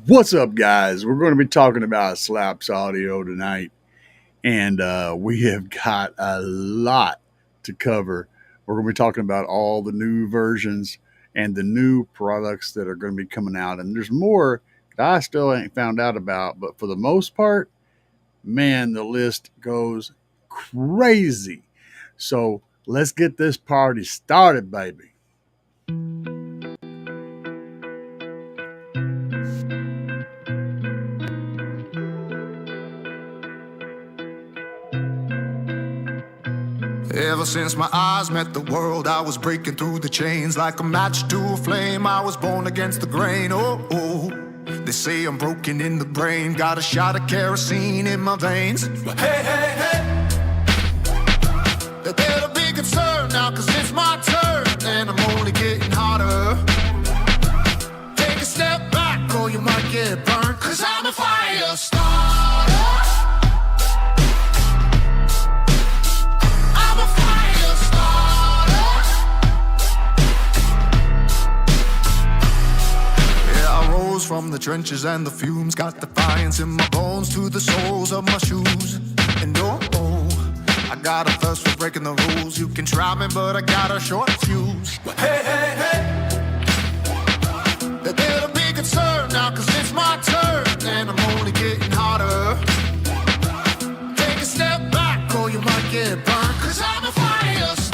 What's up, guys? We're going to be talking about Slapz audio tonight, and we have got a lot to cover. We're going to be talking about all the new versions and the new products that are going to be coming out, and there's more that I still ain't found out about, but for the most part, man, the list goes crazy. So let's get this party started, baby. Ever since my eyes met the world, I was breaking through the chains like a match to a flame. I was born against the grain. Oh. They say I'm broken in the brain, got a shot of kerosene in my veins. Hey. They better be concerned now, cause it's my turn, and I'm only getting hotter. Take a step back or you might get burned, cause I'm a fire starter. From the trenches and the fumes, got defiance in my bones to the soles of my shoes. And I got a thirst for breaking the rules. You can try me, but I got a short fuse. Hey. They better be concerned now, cause it's my turn, and I'm only getting hotter. Take a step back or you might get burned, cause I'm a fire starter.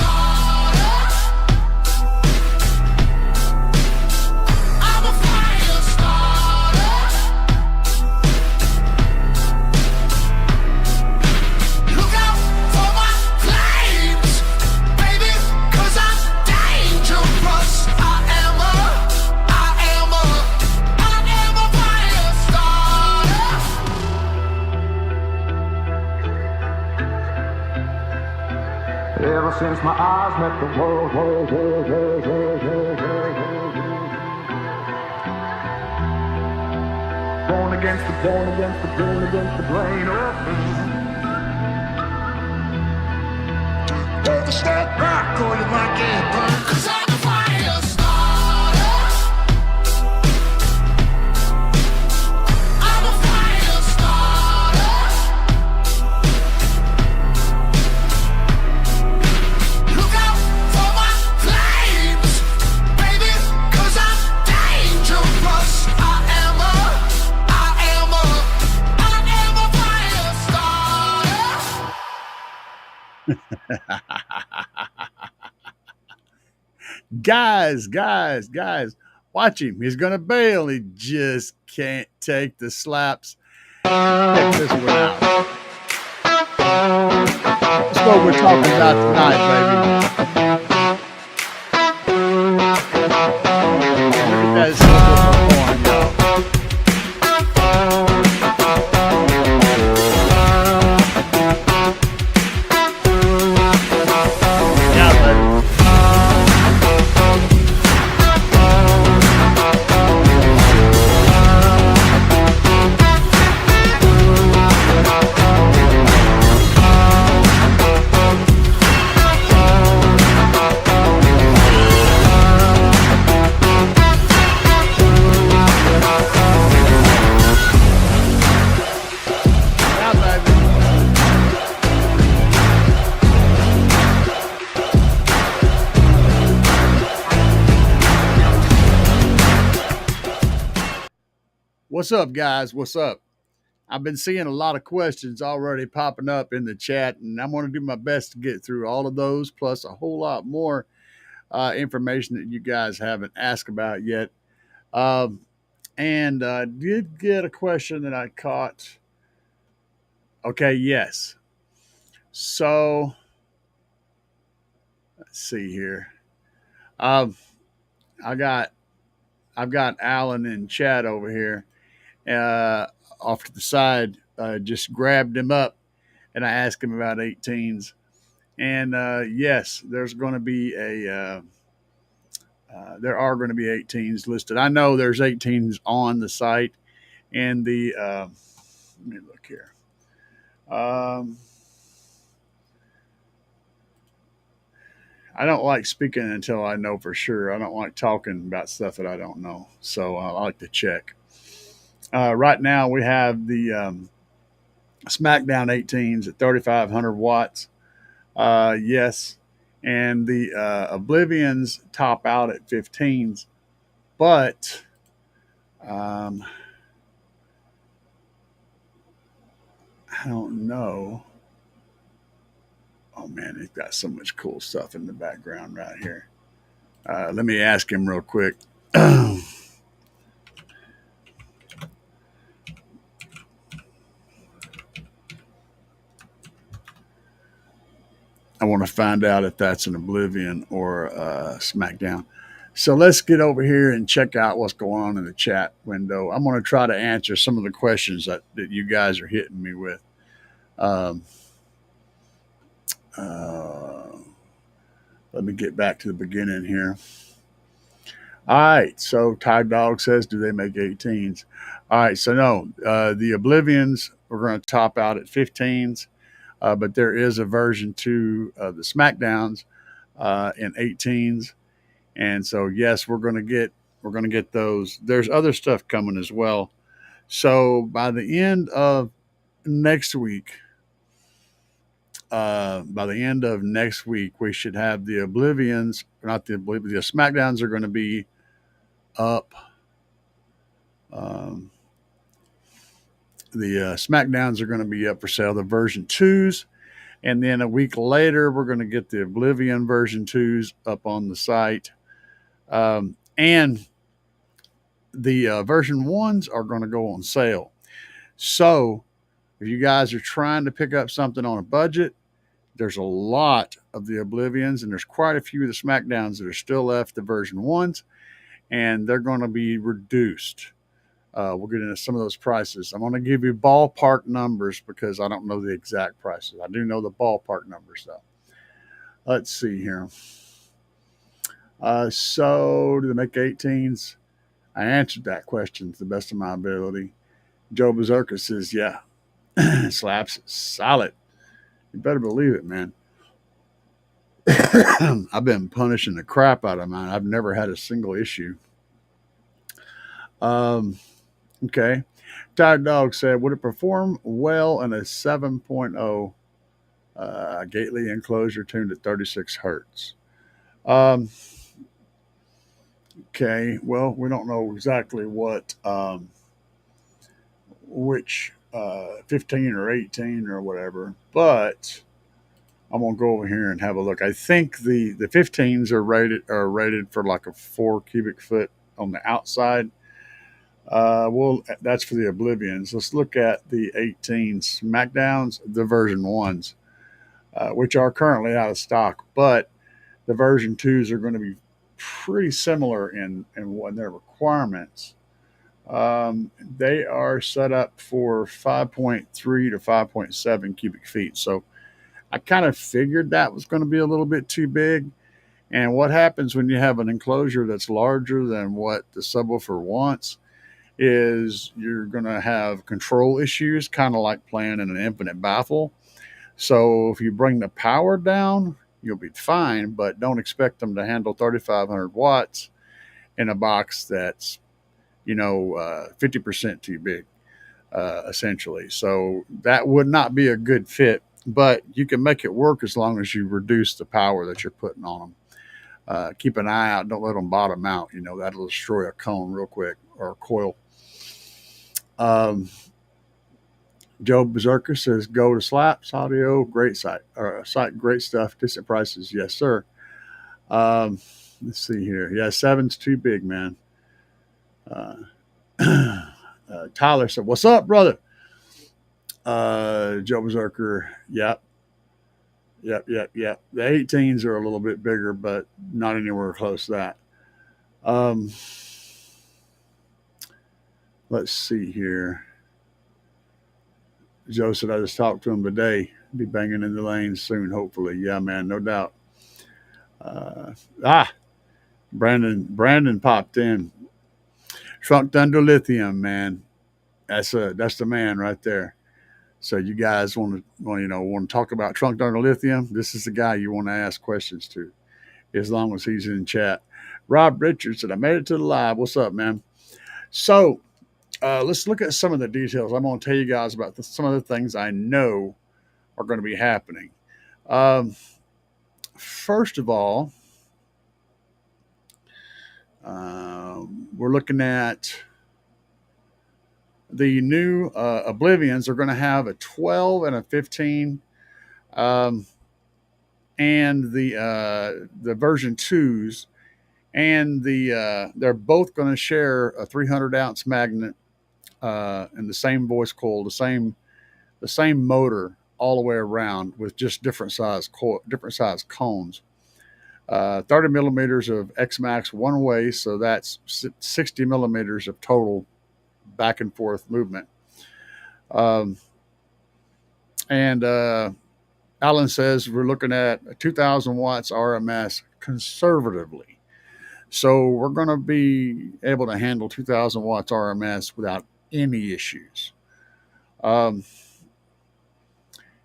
Ever since my eyes met the world, born against the brain. Take a step back or you might get burned, cause I'm a fire starter. I'm a fire starter. Look out for my flames, baby, cause I'm dangerous. I am a fire starter. Guys, watch him. He's going to bail. He just can't take the slaps. Check this one out. That's what we're talking about tonight, baby. Look at that subwoofer horn, y'all. What's up, guys? What's up? I've been seeing a lot of questions already popping up in the chat, and I'm going to do my best to get through all of those, plus a whole lot more information that you guys haven't asked about yet. And I did get a question that I caught. Okay, yes. So, let's see here. I've got Alan in chat over here. Off to the side, just grabbed him up, and I asked him about 18s. And yes, there are going to be 18s listed. I know there's 18s on the site, and let me look here. I don't like speaking until I know for sure. I don't like talking about stuff that I don't know. So I like to check. Right now, we have the SmackDown 18s at 3,500 watts. Yes. And the Oblivions top out at 15s. But um, I don't know. Oh, man, he's got so much cool stuff in the background right here. Let me ask him real quick. I want to find out if that's an Oblivion or a SmackDown. So let's get over here and check out what's going on in the chat window. I'm going to try to answer some of the questions that you guys are hitting me with. Um, uh, Let me get back to the beginning here. All right. So Tide Dog says, do they make 18s? All right. So no, the Oblivions we're going to top out at 15s, but there is a version 2 of the SmackDowns in 18s, and so yes, we're going to get those. There's other stuff coming as well. So by the end of next week, we should have the Oblivions, not the Oblivions, the SmackDowns are going to be up. Um, the SmackDowns are going to be up for sale, the version 2s. And then a week later, we're going to get the Oblivion version 2s up on the site. And the version 1s are going to go on sale. So if you guys are trying to pick up something on a budget, there's a lot of the Oblivions, and there's quite a few of the SmackDowns that are still left, the version 1s, and they're going to be reduced. We'll get into some of those prices. I'm going to give you ballpark numbers because I don't know the exact prices. I do know the ballpark numbers, though. Let's see here. So, do they make 18s? I answered that question to the best of my ability. Joe Berserker says, yeah. Slapz, solid. You better believe it, man. I've been punishing the crap out of mine. I've never had a single issue. Okay. Tide Dog said, would it perform well in a 7.0 Gately enclosure tuned at 36 hertz? Okay. Well, we don't know exactly which 15 or 18 or whatever, but I'm gonna go over here and have a look. I think the 15s are rated for like a 4 cubic foot on the outside. Well, that's for the Oblivions. Let's look at the 18 SmackDowns, the version 1s, which are currently out of stock, but the version 2s are going to be pretty similar in their requirements. They are set up for 5.3 to 5.7 cubic feet. So I kind of figured that was going to be a little bit too big. And what happens when you have an enclosure that's larger than what the subwoofer wants is you're going to have control issues, kind of like playing in an infinite baffle. So if you bring the power down, you'll be fine, but don't expect them to handle 3,500 watts in a box that's 50% too big, essentially. So that would not be a good fit, but you can make it work as long as you reduce the power that you're putting on them. Keep an eye out. Don't let them bottom out. That'll destroy a cone real quick or a coil. Joe Berserker says, go to Slapz Audio. Great site. Great stuff. Decent prices. Yes, sir. Let's see here. Yeah, 7's too big, man. Tyler said, what's up, brother? Joe Berserker. Yep. The 18s are a little bit bigger, but not anywhere close to that. Let's see here. Joe said, I just talked to him today. Be banging in the lanes soon, hopefully. Yeah, man, no doubt. Brandon popped in. Trunked under Lithium, man. That's the man right there. So you guys want to talk about Trunked under Lithium? This is the guy you want to ask questions to, as long as he's in chat. Rob Richards said, I made it to the live. What's up, man? So let's look at some of the details. I'm going to tell you guys about some of the things I know are going to be happening. Um, First of all, we're looking at the new Oblivions. Are going to have a 12 and a 15, um, and the version twos, and they're both going to share a 300-ounce magnet and the same voice coil, the same motor all the way around with just different size cones. 30 millimeters of X-Max one way, so that's 60 millimeters of total back and forth movement. Um, and Alan says we're looking at 2,000 watts RMS conservatively. So we're going to be able to handle 2,000 watts RMS without any issues. Um,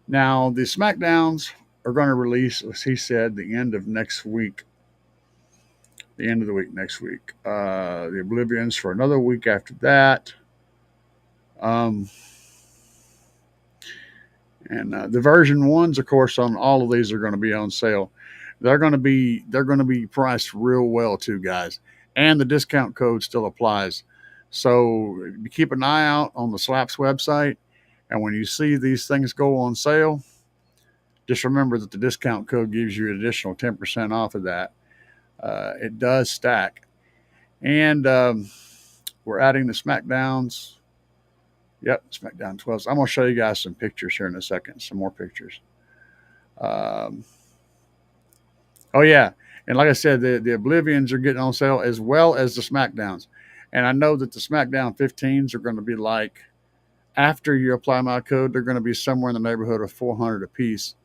Now, the SmackDowns are going to release, as he said, the end of next week. The end of the week next week. The Oblivions for another week after that. Um, and the version ones, of course, on all of these are going to be on sale. They're going to be priced real well too, guys. And the discount code still applies. So keep an eye out on the Slapz website. And when you see these things go on sale, just remember that the discount code gives you an additional 10% off of that. It does stack. And we're adding the SmackDowns. Yep, SmackDown 12. I'm going to show you guys some pictures here in a second, some more pictures. Um, oh, yeah. And like I said, the Oblivions are getting on sale as well as the SmackDowns. And I know that the SmackDown 15s are going to be like, after you apply my code, they're going to be somewhere in the neighborhood of 400 a piece.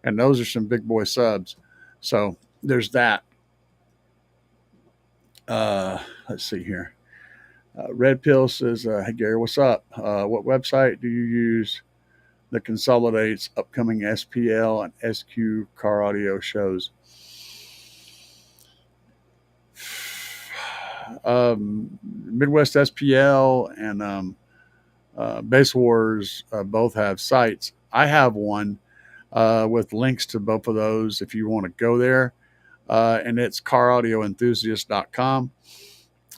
And those are some big boy subs. So there's that. Let's see here. Red Pill says, "Hey Gary, what's up? What website do you use that consolidates upcoming SPL and SQ car audio shows?" Midwest SPL and Base Wars both have sites. I have one with links to both of those if you want to go there. And it's caraudioenthusiasts.com.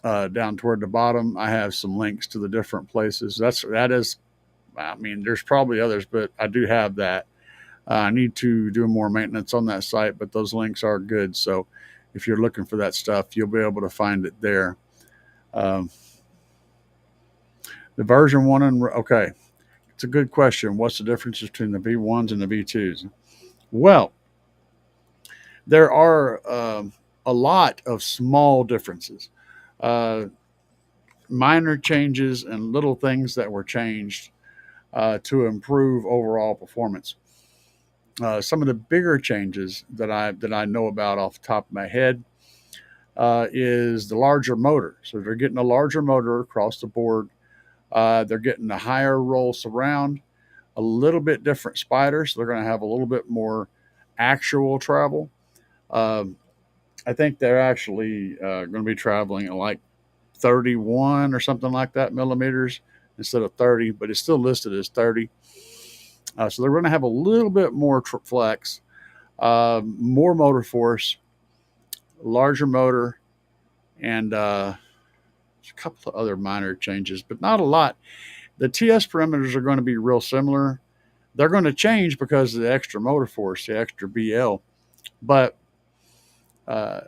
Down toward the bottom, I have some links to the different places. That is, I mean, there's probably others, but I do have that. I need to do more maintenance on that site, but those links are good. So if you're looking for that stuff, you'll be able to find it there. Um, the version one okay, it's a good question. What's the difference between the V1s and the V2s? Well, there are a lot of small differences. Uh, Minor changes and little things that were changed to improve overall performance. Some of the bigger changes that I know about off the top of my head is the larger motor. So they're getting a larger motor across the board. They're getting a higher roll surround, a little bit different spider, so they're going to have a little bit more actual travel. Um, I think they're actually going to be traveling at like 31 or something like that millimeters instead of 30, but it's still listed as 30. So they're going to have a little bit more flex, more motor force, larger motor, and a couple of other minor changes, but not a lot. The TS parameters are going to be real similar. They're going to change because of the extra motor force, the extra BL, but uh,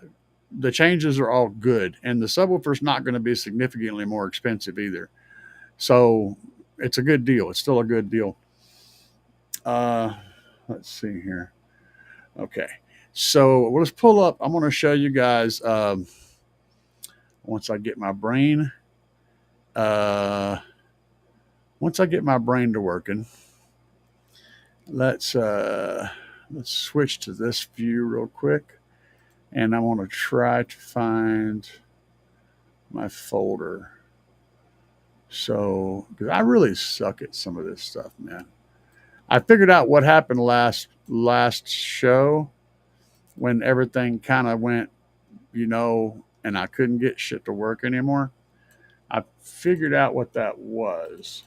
the changes are all good, and the subwoofer is not going to be significantly more expensive either. So it's a good deal. It's still a good deal. Uh, let's see here. Okay, so let's pull up. I'm going to show you guys once I get my brain. Uh, Once I get my brain to working, let's switch to this view real quick, and I want to try to find my folder. So, because I really suck at some of this stuff, man. I figured out what happened last show when everything kind of went, and I couldn't get shit to work anymore. I figured out what that was.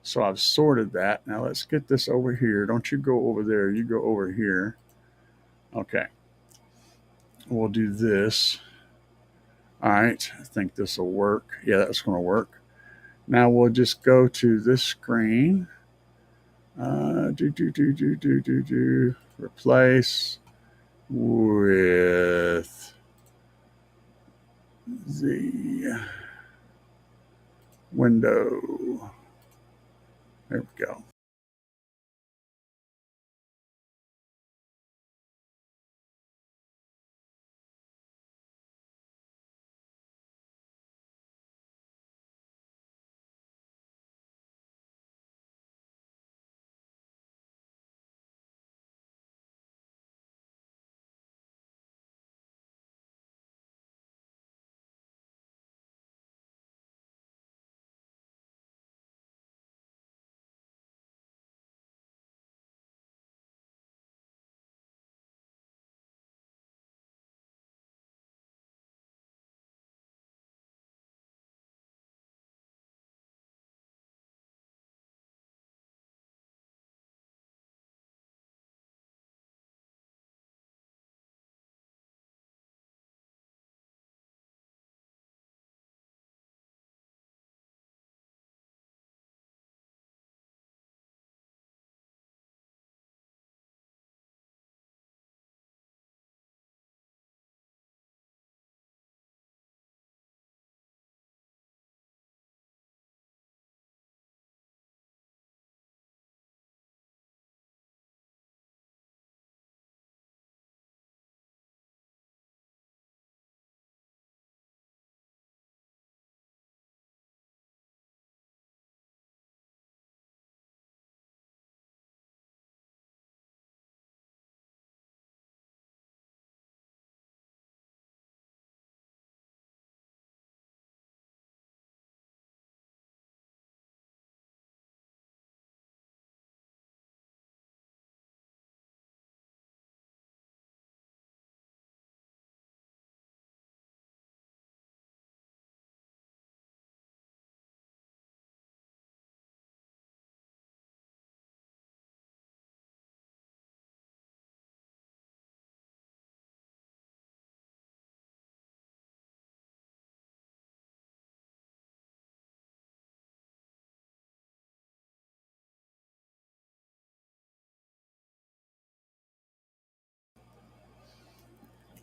So I've sorted that. Now let's get this over here. Don't you go over there. You go over here. Okay. We'll do this. All right. I think this will work. Yeah, that's going to work. Now we'll just go to this screen. Replace with the window. There we go.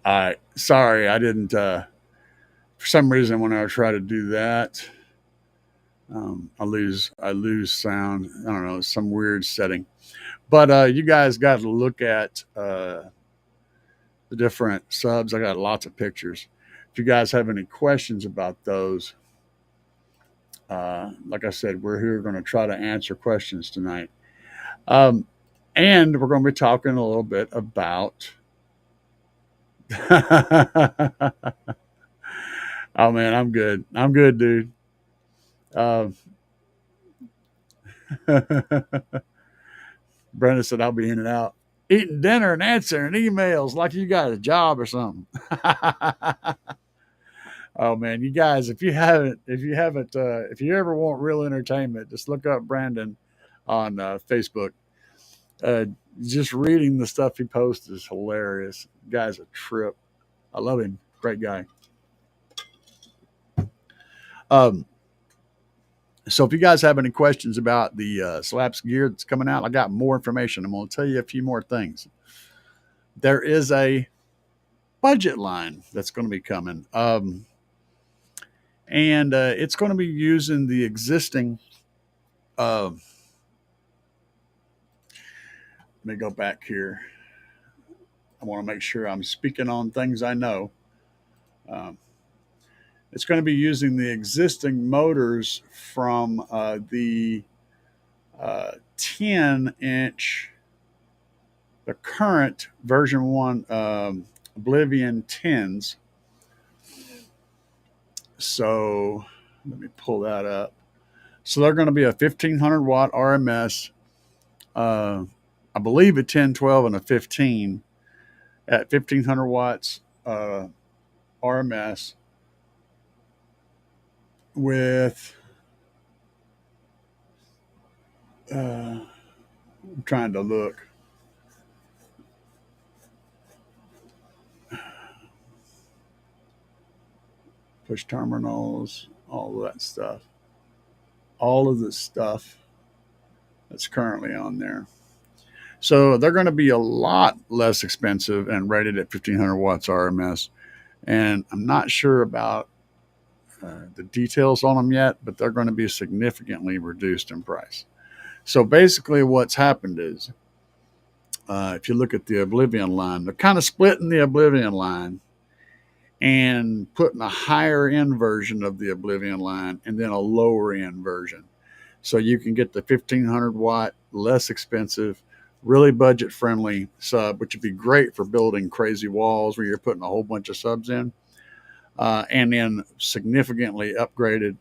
All right. Sorry, I didn't. For some reason, when I try to do that, I lose sound. I don't know, some weird setting. But you guys got to look at the different subs. I got lots of pictures. If you guys have any questions about those, like I said, we're here going to try to answer questions tonight. Um, and we're going to be talking a little bit about. Oh man, I'm good. I'm good, dude. Uh, Brenda said I'll be in and out, eating dinner and answering emails like you got a job or something. Oh man, you guys, if you ever want real entertainment, just look up Brandon on Facebook. Uh, just reading the stuff he posts is hilarious. Guy's a trip. I love him. Great guy. Um, so if you guys have any questions about the Slapz gear that's coming out, I got more information. I'm going to tell you a few more things. There is a budget line that's going to be coming, and it's going to be using the existing. Uh, Let me go back here. I want to make sure I'm speaking on things I know. Um, it's going to be using the existing motors from the 10-inch, the current version 1 Oblivion 10s. So let me pull that up. So they're going to be a 1500 watt RMS, I believe a 10, 12, and a 15 at 1500 watts RMS with I'm trying to look. Push terminals, all of that stuff. All of the stuff that's currently on there. So they're going to be a lot less expensive and rated at 1500 watts RMS. And I'm not sure about the details on them yet, but they're going to be significantly reduced in price. So basically, what's happened is if you look at the Oblivion line, they're kind of splitting the Oblivion line and putting a higher end version of the Oblivion line and then a lower end version. So you can get the 1500 watt, less expensive, really budget friendly sub, which would be great for building crazy walls where you're putting a whole bunch of subs in. And then significantly upgraded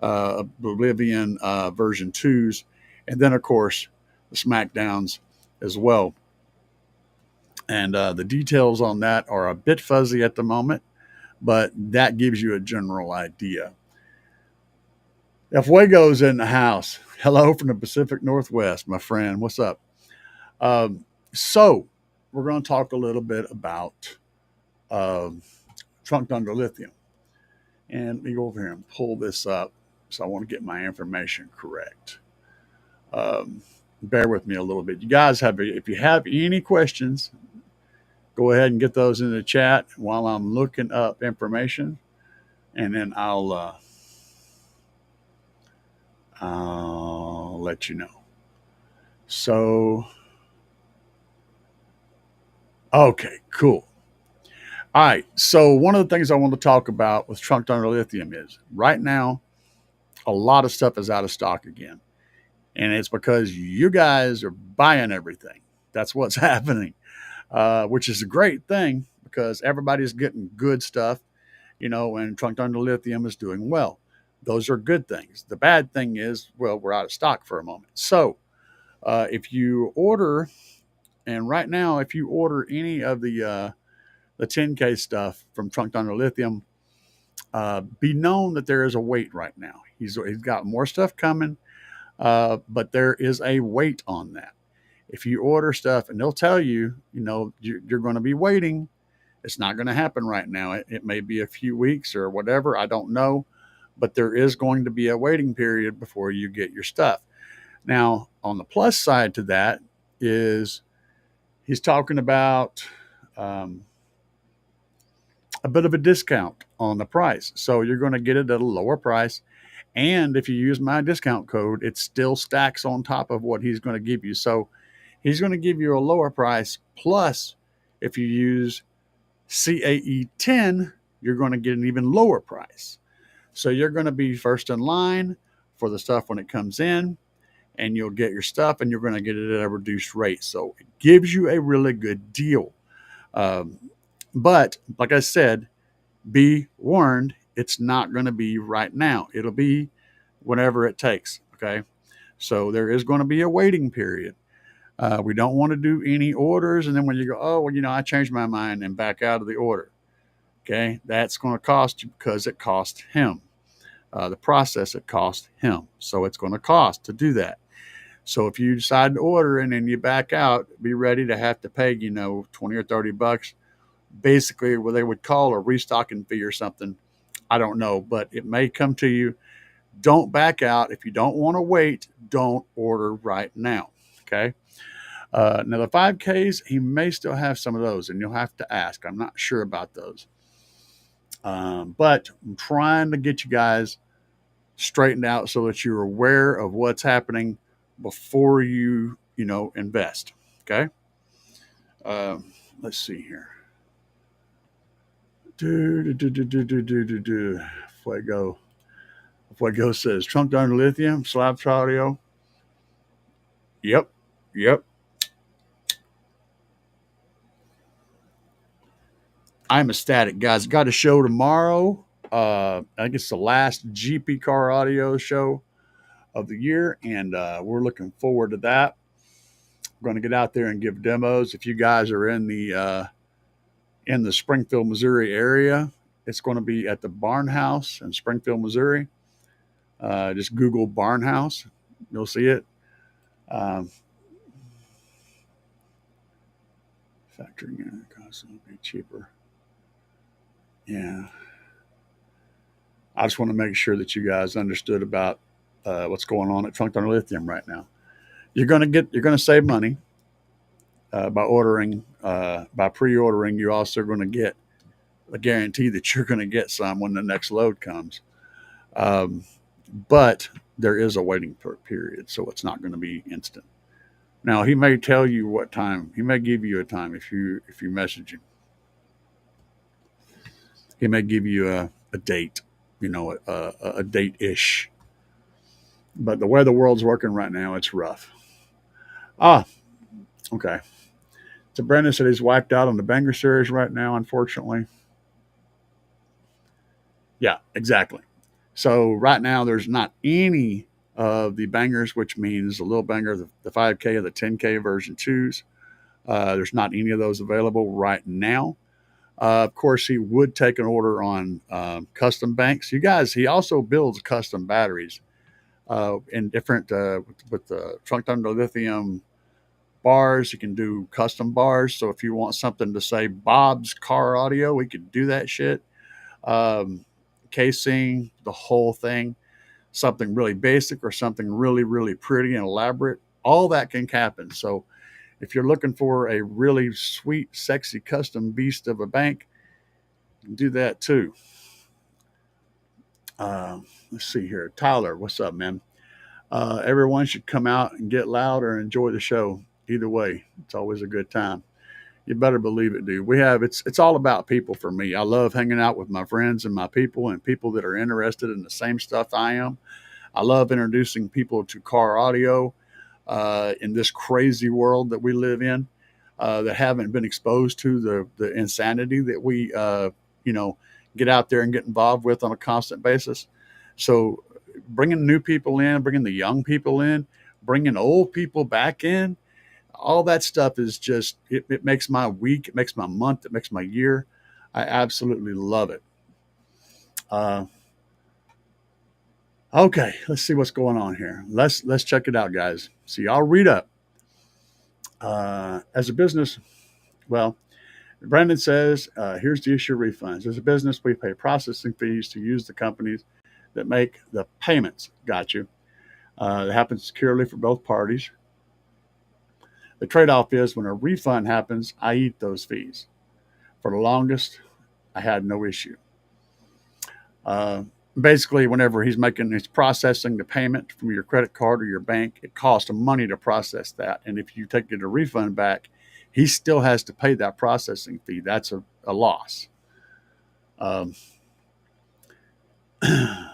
Oblivion version 2s. And then, of course, the SmackDowns as well. And the details on that are a bit fuzzy at the moment, but that gives you a general idea. If Fuego's in the house, hello from the Pacific Northwest, my friend. What's up? So we're going to talk a little bit about trunked under lithium. And let me go over here and pull this up. So I want to get my information correct. Bear with me a little bit. You guys if you have any questions, go ahead and get those in the chat while I'm looking up information. And then I'll let you know. So, okay, cool. All right. So one of the things I want to talk about with trunked under lithium is right now, a lot of stuff is out of stock again. And it's because you guys are buying everything. That's what's happening, which is a great thing because everybody's getting good stuff, and trunked under lithium is doing well. Those are good things. The bad thing is, well, we're out of stock for a moment. So if you order, and right now, if you order any of the 10K stuff from trunked under lithium, be known that there is a wait right now. He's got more stuff coming, but there is a wait on that. If you order stuff and they'll tell you, you're going to be waiting, it's not going to happen right now. It may be a few weeks or whatever. I don't know, but there is going to be a waiting period before you get your stuff. Now, on the plus side to that is he's talking about a bit of a discount on the price. So you're going to get it at a lower price. And if you use my discount code, it still stacks on top of what he's going to give you. So he's going to give you a lower price. Plus, if you use CAE10, you're going to get an even lower price. So you're going to be first in line for the stuff when it comes in, and you'll get your stuff, and you're going to get it at a reduced rate. So it gives you a really good deal. But like I said, be warned, it's not going to be right now. It'll be whenever it takes. Okay. So there is going to be a waiting period. We don't want to do any orders. And then when you go, oh, well, I changed my mind and back out of the order. Okay. That's going to cost you because it cost him. The process, it cost him. So it's going to cost to do that. So if you decide to order and then you back out, be ready to have to pay, $20 or $30. Basically what they would call a restocking fee or something. I don't know, but it may come to you. Don't back out. If you don't want to wait, don't order right now. Okay. Now the 5Ks, he may still have some of those, and you'll have to ask. I'm not sure about those. But I'm trying to get you guys straightened out so that you're aware of what's happening before you invest. Okay. Let's see here. Fuego says trunked under lithium, Slapz audio. Yep. I'm ecstatic, guys. Got a show tomorrow. I think it's the last GP car audio show of the year, and we're looking forward to that. We're going to get out there and give demos. If you guys are in the Springfield, Missouri area, it's going to be at the Barn House in Springfield, Missouri. Just Google barn house. You'll see it. Um, Factoring in cost will be cheaper. Yeah. I just want to make sure that you guys understood about what's going on at Trunk Thunder Lithium right now. You're gonna save money by ordering by pre-ordering. You're also going to get a guarantee that you're going to get some when the next load comes. Um, but there is a waiting period, so it's not going to be instant. Now he may tell you what time. He may give you a time if you message him. He may give you a date, a date ish. But the way the world's working right now, it's rough. Ah, okay. So Brandon said he's wiped out on the Banger series right now, unfortunately. Yeah, exactly. So right now, there's not any of the bangers, which means the little banger, the 5K or the 10K version twos. There's not any of those available right now. Of course, he would take an order on custom banks. You guys, he also builds custom batteries in different with the Trunk Thunder Lithium bars. You can do custom bars. So if you want something to say Bob's Car Audio, we could do that shit. Um, Casing, the whole thing, something really basic or something really, really pretty and elaborate. All that can happen. So if you're looking for a really sweet, sexy custom beast of a bank, you can do that too. Let's see here. Tyler, what's up, man? Everyone should come out and get loud or enjoy the show. Either way, it's always a good time. You better believe it, dude. It's all about people for me. I love hanging out with my friends and my people and people that are interested in the same stuff I am. I love introducing people to car audio in this crazy world that we live in that haven't been exposed to the insanity that we you know get out there and get involved with on a constant basis. So bringing new people in, bringing the young people in, bringing old people back in, all that stuff is just it makes my week, it makes my month, it makes my year. I absolutely love it. Uh, okay, let's see what's going on here. Let's check it out, guys. See, I'll read up. As a business, well, Brandon says, here's the issue of refunds. As a business, we pay processing fees to use the companies that make the payments. Got you. It happens securely for both parties. The trade off is when a refund happens, I eat those fees. For the longest, I had no issue. Uh, Basically, whenever he's processing the payment from your credit card or your bank, it costs money to process that. And if you take it a refund back, he still has to pay that processing fee. That's a loss. Um, I'm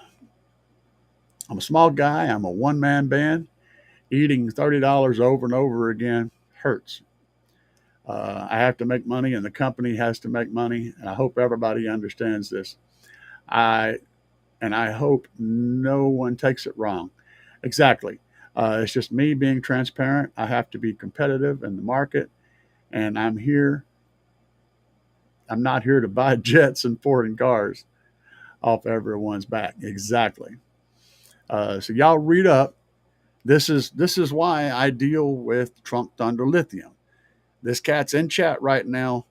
a small guy. I'm a one man band. Eating $30 over and over again hurts. I have to make money, and the company has to make money. And I hope everybody understands this. I I hope no one takes it wrong. Exactly. It's just me being transparent. I have to be competitive in the market, and I'm here. I'm not here to buy jets and foreign cars off everyone's back. Exactly. So y'all read up. This is why I deal with Trunk Thunder Lithium. This cat's in chat right now,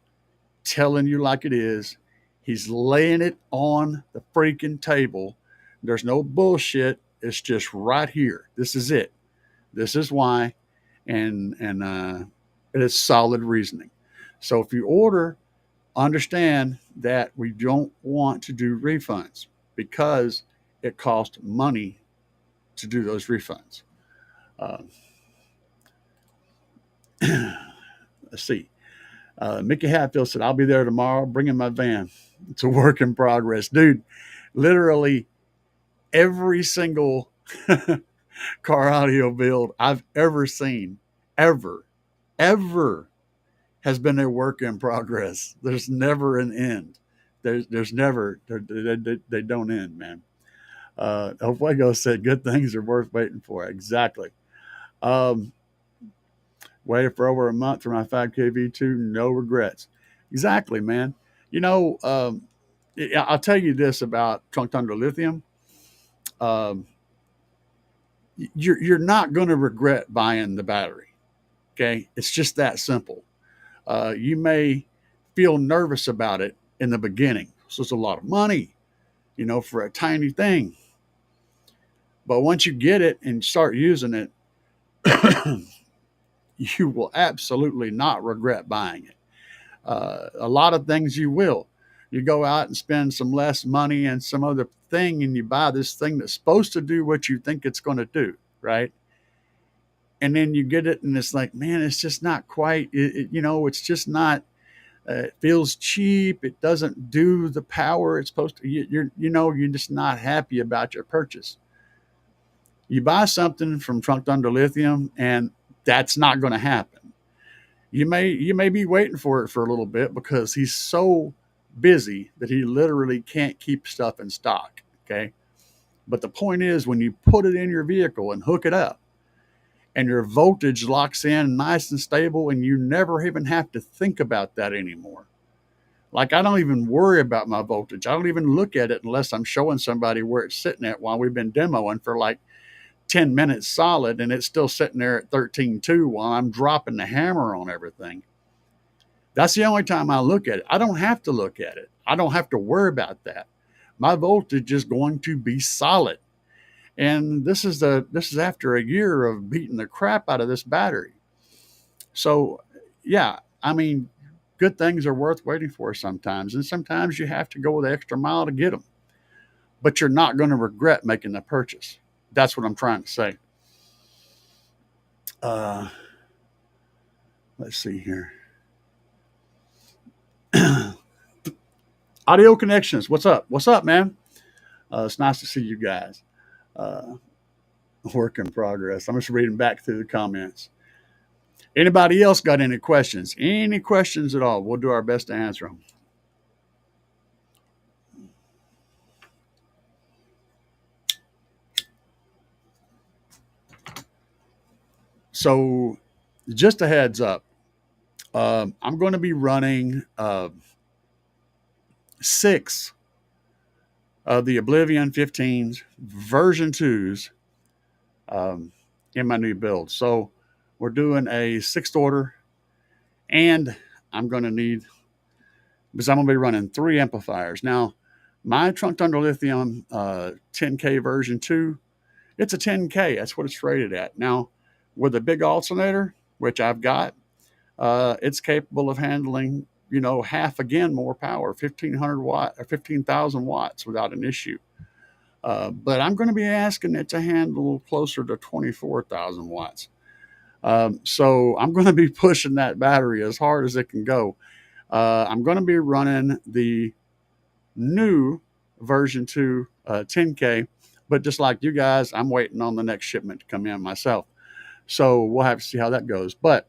telling you like it is. He's laying it on the freaking table. There's no bullshit. It's just right here. This is it. This is why, and it is solid reasoning. So if you order, understand that we don't want to do refunds because it costs money to do those refunds. Uh, let's see. Mickey Hatfield said, I'll be there tomorrow bringing my van. It's a work in progress. Dude, literally every single car audio build I've ever seen, ever, has been a work in progress. There's never an end. There's never, they don't end, man. El Fuego said, good things are worth waiting for. Exactly. Um, Waited for over a month for my 5K V2, no regrets. Exactly, man. You know, I'll tell you this about Trunk Thunder Lithium. Um, you're not going to regret buying the battery. Okay, it's just that simple. You may feel nervous about it in the beginning. So it's a lot of money, for a tiny thing. But once you get it and start using it, you will absolutely not regret buying it. A lot of things you will. You go out and spend some less money and some other thing, and you buy this thing that's supposed to do what you think it's going to do, right? And then you get it, and it's like, man, it's just not quite. It's just not. It feels cheap. It doesn't do the power it's supposed to. You're just not happy about your purchase. You buy something from Trunk Under Lithium, and that's not going to happen. You may be waiting for it for a little bit because he's so busy that he literally can't keep stuff in stock. Okay, but the point is, when you put it in your vehicle and hook it up, and your voltage locks in nice and stable, and you never even have to think about that anymore. Like, I don't even worry about my voltage. I don't even look at it unless I'm showing somebody where it's sitting at while we've been demoing for like 10 minutes solid, and it's still sitting there at 13.2 while I'm dropping the hammer on everything. That's the only time I look at it. I don't have to look at it. I don't have to worry about that. My voltage is going to be solid. And this is after a year of beating the crap out of this battery. So, yeah, I mean, good things are worth waiting for sometimes, and sometimes you have to go the extra mile to get them. But you're not going to regret making the purchase. That's what I'm trying to say. Uh, let's see here. Audio Connections, what's up? What's up, man? It's nice to see you guys. Uh, Work in progress. I'm just reading back through the comments. Anybody else got any questions? Any questions at all? We'll do our best to answer them. So, just a heads up, I'm going to be running 6 of the Oblivion 15s, version 2s, in my new build. So, we're doing a 6th order, and I'm going to need, because I'm going to be running 3 amplifiers. Now, my Trunk Under Lithium 10K version 2, it's a 10K. That's what it's rated at. Now, with a big alternator, which I've got, it's capable of handling, half again more power, 1,500 watt or 15,000 watts without an issue. But I'm going to be asking it to handle closer to 24,000 watts. So I'm going to be pushing that battery as hard as it can go. I'm going to be running the new version 2 10K, but just like you guys, I'm waiting on the next shipment to come in myself. So we'll have to see how that goes. But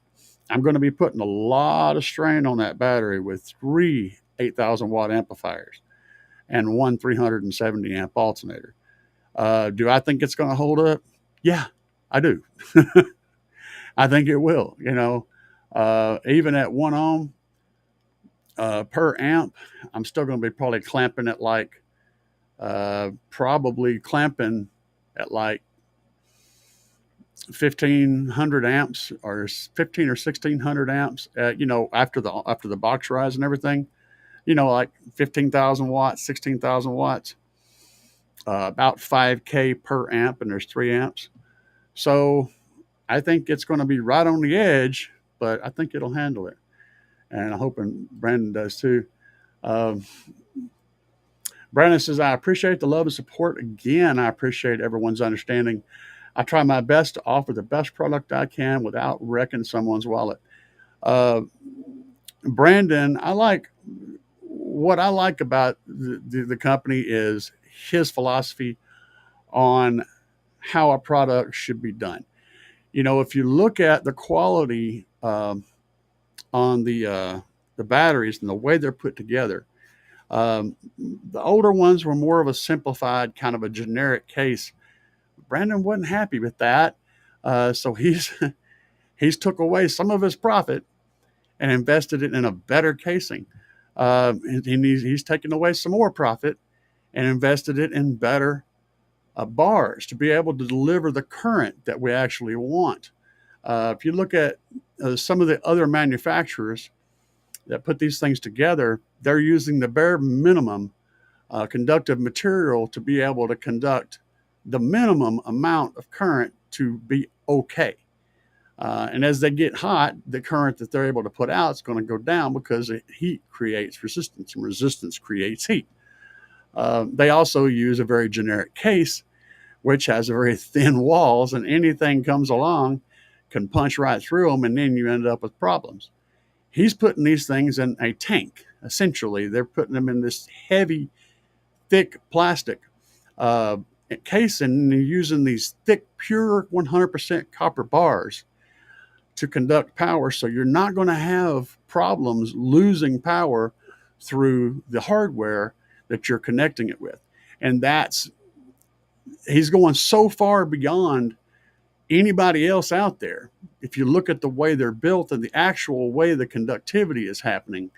I'm going to be putting a lot of strain on that battery with 3 8,000 watt amplifiers and 1 370 amp alternator. Do I think it's going to hold up? Yeah, I do. I think it will. Even at 1 ohm per amp, I'm still going to be probably clamping at like, probably clamping at like 1,500 amps or 15 or 1,600 amps. After the box rise and everything, like 15,000 watts, 16,000 watts, about 5K per amp, and there's 3 amps. So I think it's going to be right on the edge, but I think it'll handle it. And I'm hoping Brandon does too. Brandon says, I appreciate the love and support. Again, I appreciate everyone's understanding. I try my best to offer the best product I can without wrecking someone's wallet. Brandon, what I like about the company is his philosophy on how a product should be done. If you look at the quality on the batteries and the way they're put together, the older ones were more of a simplified kind of a generic case. Brandon wasn't happy with that, so he's took away some of his profit and invested it in a better casing. And he's taken away some more profit and invested it in better bars to be able to deliver the current that we actually want. If you look at some of the other manufacturers that put these things together, they're using the bare minimum conductive material to be able to conduct the minimum amount of current to be okay. And as they get hot, the current that they're able to put out is going to go down because heat creates resistance, and resistance creates heat. They also use a very generic case, which has very thin walls, and anything comes along can punch right through them, and then you end up with problems. He's putting these things in a tank. Essentially, they're putting them in this heavy, thick plastic case, and they're using these thick, pure 100% copper bars to conduct power. So you're not going to have problems losing power through the hardware that you're connecting it with. And he's going so far beyond anybody else out there. If you look at the way they're built and the actual way the conductivity is happening,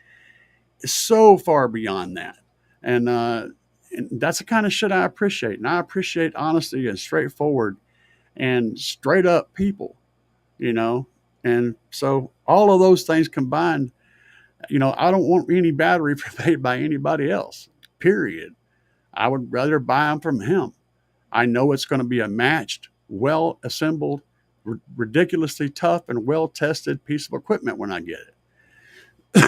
is so far beyond that. And that's the kind of shit I appreciate. And I appreciate honesty and straightforward and straight up people, you know. And so all of those things combined, I don't want any battery made by anybody else, period. I would rather buy them from him. I know it's going to be a matched, well assembled, ridiculously tough and well tested piece of equipment when I get it.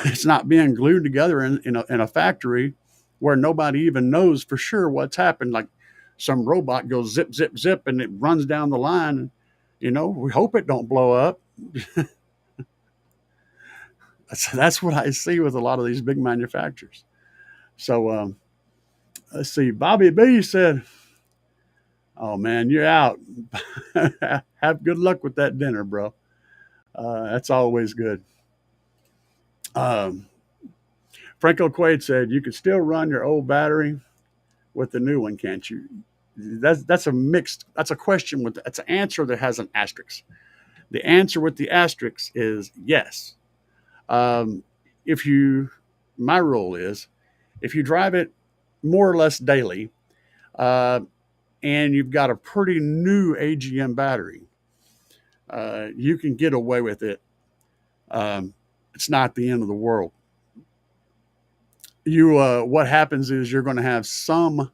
It's not being glued together in a factory where nobody even knows for sure what's happened. Like some robot goes zip, zip, zip, and it runs down the line. We hope it don't blow up. That's what I see with a lot of these big manufacturers. So let's see. Bobby B said, "Oh man, you're out. Have good luck with that dinner, bro. That's always good." Franco Quaid said, "You could still run your old battery with the new one, can't you?" That's a question that's an answer that has an asterisk. The answer with the asterisk is yes. My rule is, if you drive it more or less daily, and you've got a pretty new AGM battery, you can get away with it. It's not the end of the world. What happens is you're going to have some,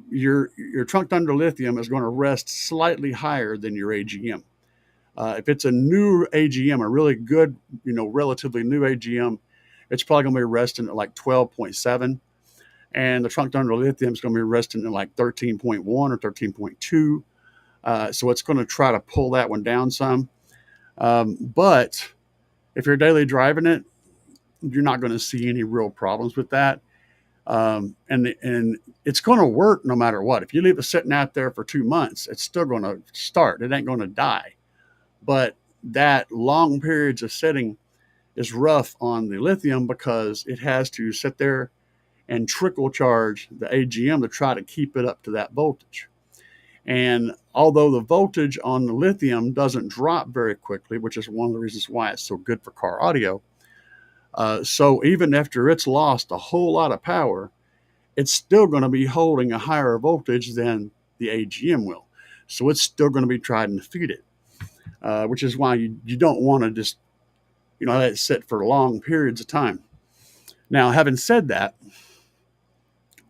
your trunked under lithium is going to rest slightly higher than your AGM. If it's a new AGM, a really good, relatively new AGM, it's probably going to be resting at like 12.7. And the trunked under lithium is going to be resting at like 13.1 or 13.2. So it's going to try to pull that one down some. But if you're daily driving it, you're not going to see any real problems with that. And it's going to work no matter what. If you leave it sitting out there for 2 months, it's still going to start. It ain't going to die. But that long periods of sitting is rough on the lithium because it has to sit there and trickle charge the AGM to try to keep it up to that voltage. And although the voltage on the lithium doesn't drop very quickly, which is one of the reasons why it's so good for car audio, so even after it's lost a whole lot of power, it's still going to be holding a higher voltage than the AGM will. So it's still going to be trying to feed it, which is why you don't want to just, let it sit for long periods of time. Now, having said that,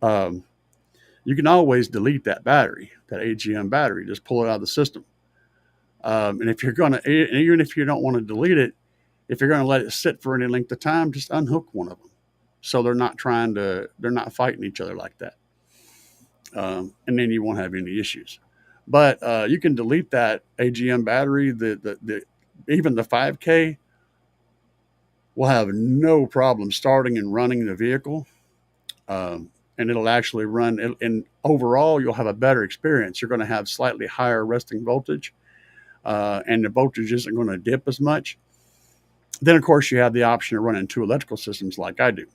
you can always delete that battery, that AGM battery, just pull it out of the system. And if you're going to, even if you don't want to delete it, if you're going to let it sit for any length of time, just unhook one of them. So they're not fighting each other like that. And then you won't have any issues. But you can delete that AGM battery. Even the 5K will have no problem starting and running the vehicle. And it'll actually run. And overall, you'll have a better experience. You're going to have slightly higher resting voltage. And the voltage isn't going to dip as much. Then, of course, you have the option of running 2 electrical systems like I do.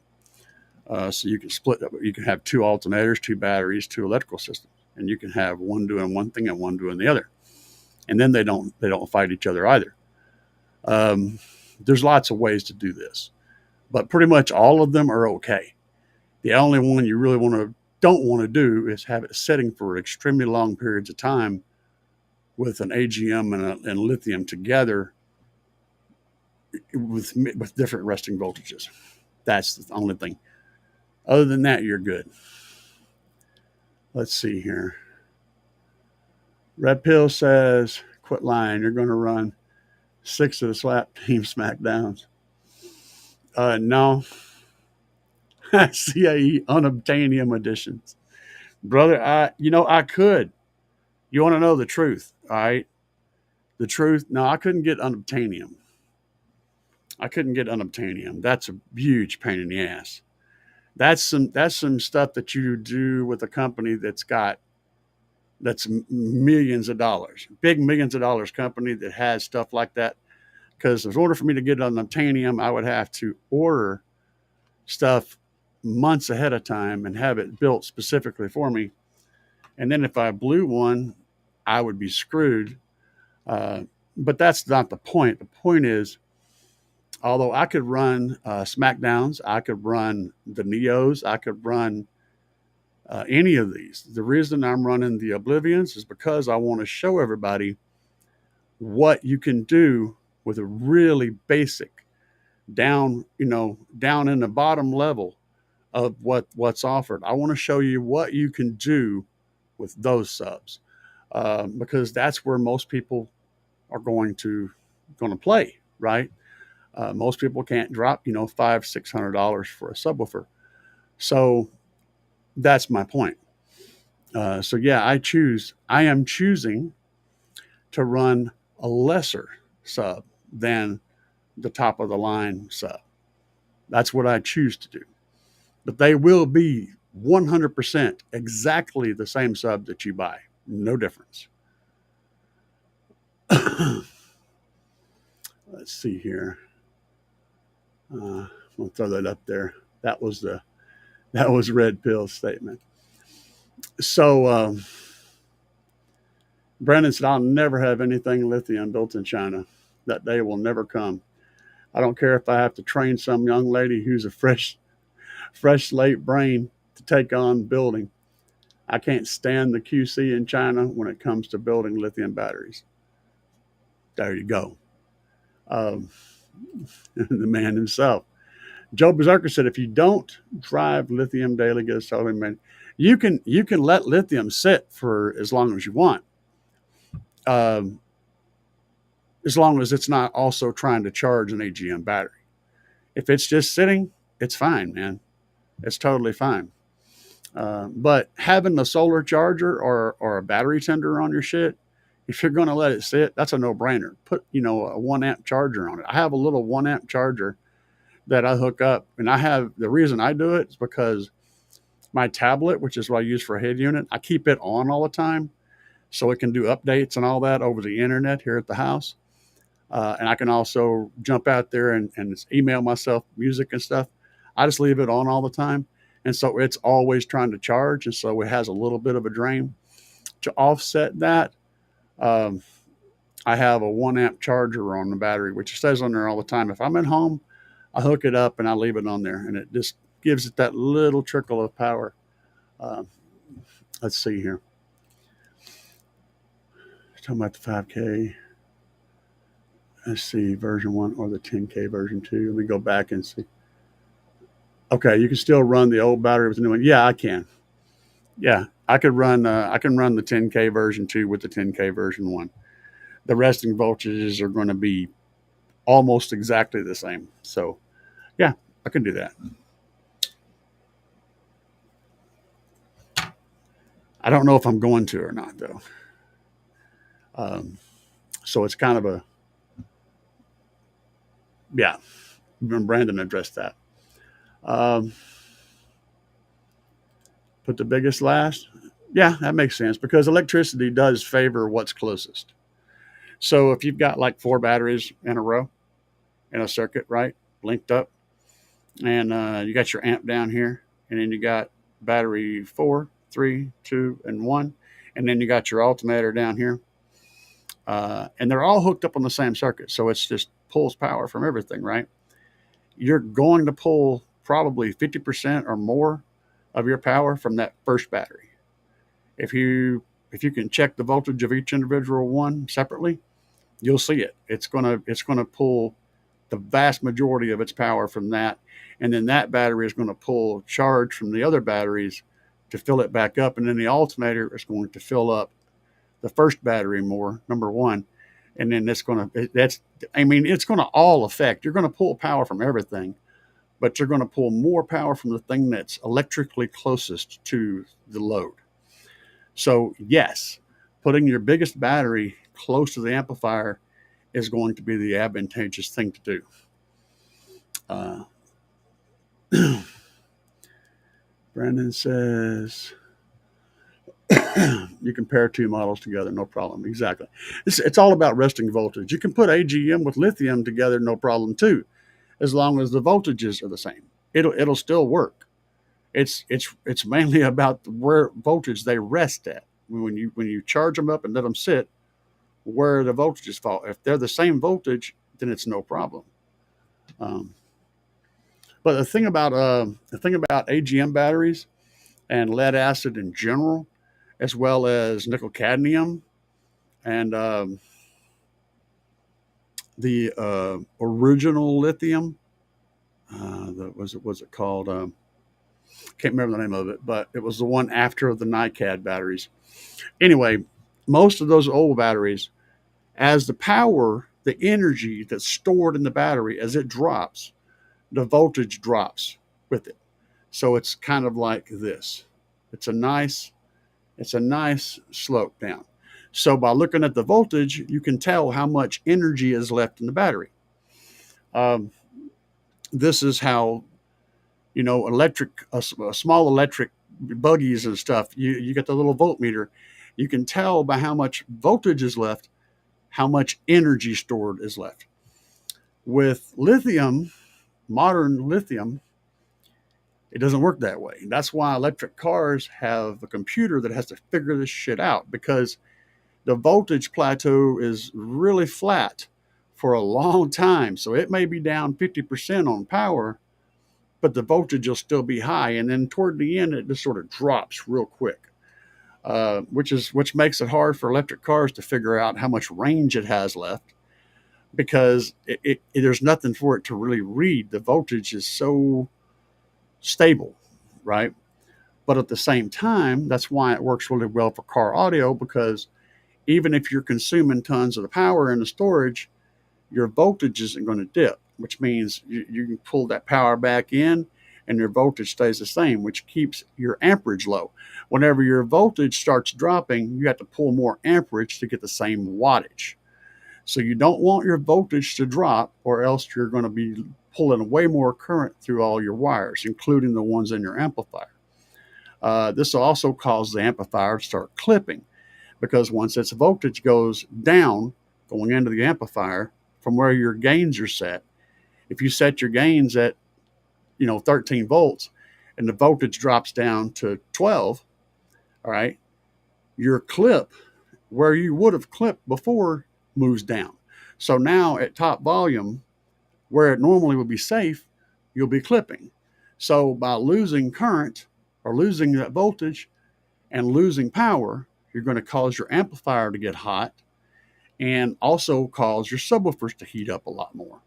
So you can split up. You can have 2 alternators, 2 batteries, 2 electrical systems. And you can have one doing one thing and one doing the other. And then they don't fight each other either. There's lots of ways to do this. But pretty much all of them are okay. The only one you really want to don't want to do is have it setting for extremely long periods of time with an AGM and lithium together with different resting voltages. That's the only thing. Other than that, you're good. Let's see here. Red Pill says, quit lying. You're going to run 6 of the Slap Team SmackDowns. No. CAE unobtainium editions. Brother, I could. You want to know the truth, all right? The truth, no, I couldn't get unobtainium. I couldn't get unobtainium. That's a huge pain in the ass. That's some stuff that you do with a company that's millions of dollars, big millions of dollars company that has stuff like that. Because in order for me to get unobtainium, I would have to order stuff months ahead of time and have it built specifically for me. And then if I blew one, I would be screwed. But that's not the point. The point is, although I could run SmackDowns, I could run the Neos, I could run any of these. The reason I'm running the Oblivions is because I want to show everybody what you can do with a really basic down in the bottom level of what's offered. I want to show you what you can do with those subs because that's where most people are going to play, right? Most people can't drop $500-$600 for a subwoofer, so that's my point. So yeah, I am choosing to run a lesser sub than the top of the line sub. That's what I choose to do. But they will be 100% exactly the same sub that you buy. No difference. Let's see here. We'll throw that up there. That was Red Pill's statement. So Brandon said, I'll never have anything lithium built in China. That day will never come. I don't care if I have to train some young lady who's a fresh slate brain to take on building. I can't stand the QC in China when it comes to building lithium batteries. There you go. The man himself. Joe Berserker said, if you don't drive lithium daily, get a solar man. You can let lithium sit for as long as you want. As long as it's not also trying to charge an AGM battery. If it's just sitting, it's fine, man. It's totally fine. But having a solar charger or a battery tender on your shit, if you're going to let it sit, that's a no-brainer. Put, a 1 amp charger on it. I have a little 1 amp charger that I hook up, and the reason I do it is because my tablet, which is what I use for a head unit, I keep it on all the time so it can do updates and all that over the internet here at the house. And I can also jump out there and email myself music and stuff. I just leave it on all the time. And so it's always trying to charge. And so it has a little bit of a drain. To offset that, I have a 1 amp charger on the battery, which says on there all the time. If I'm at home, I hook it up and I leave it on there. And it just gives it that little trickle of power. Let's see here. Talking about the 5K. Let's see, version 1 or the 10K version 2. Let me go back and see. Okay, you can still run the old battery with the new one. Yeah, I can. Yeah, I can run the 10K version 2 with the 10K version 1. The resting voltages are going to be almost exactly the same. So, yeah, I can do that. I don't know if I'm going to or not, though. So it's kind of a, yeah, Brandon addressed that. Put the biggest last. Yeah, that makes sense because electricity does favor what's closest. So if you've got like 4 batteries in a row in a circuit, right, linked up, and you got your amp down here, and then you got battery 4, 3, 2, and 1, and then you got your alternator down here, and they're all hooked up on the same circuit, so it's just pulls power from everything, right? You're going to pull probably 50% or more of your power from that first battery. If you can check the voltage of each individual one separately, you'll see it. It's gonna pull the vast majority of its power from that, and then that battery is going to pull charge from the other batteries to fill it back up, and then the alternator is going to fill up the first battery more, number one, and then it's going to all affect. You're going to pull power from everything, but you're going to pull more power from the thing that's electrically closest to the load. So yes, putting your biggest battery close to the amplifier is going to be the advantageous thing to do. Uh, Brandon says you compare two models together, no problem. Exactly. It's all about resting voltage. You can put AGM with lithium together, no problem too, as long as the voltages are the same. It'll still work. It's mainly about where voltage they rest at. When you charge them up and let them sit, where the voltages fall. If they're the same voltage, then it's no problem. Um, but the thing about AGM batteries and lead acid in general, as well as nickel cadmium and the original lithium. Was it called? Can't remember the name of it, but it was the one after the NiCad batteries. Anyway, most of those old batteries, as the energy that's stored in the battery, as it drops, the voltage drops with it. So it's kind of like this. It's a nice slope down. So by looking at the voltage, you can tell how much energy is left in the battery. Um, this is how small electric buggies and stuff. You get the little voltmeter. You can tell by how much voltage is left, how much energy stored is left. With lithium, modern lithium, it doesn't work that way. That's why electric cars have a computer that has to figure this shit out, because the voltage plateau is really flat for a long time. So it may be down 50% on power, but the voltage will still be high. And then toward the end, it just sort of drops real quick, which makes it hard for electric cars to figure out how much range it has left, because there's nothing for it to really read. The voltage is so stable, right? But at the same time, that's why it works really well for car audio, because even if you're consuming tons of the power in the storage, your voltage isn't going to dip, which means you can pull that power back in and your voltage stays the same, which keeps your amperage low. Whenever your voltage starts dropping, you have to pull more amperage to get the same wattage. So you don't want your voltage to drop, or else you're going to be pulling way more current through all your wires, including the ones in your amplifier. This will also cause the amplifier to start clipping, because once its voltage goes down going into the amplifier from where your gains are set, if you set your gains at 13 volts and the voltage drops down to 12, all right, your clip where you would have clipped before moves down. So now at top volume, where it normally would be safe, you'll be clipping. So by losing current or losing that voltage and losing power, you're going to cause your amplifier to get hot and also cause your subwoofers to heat up a lot more.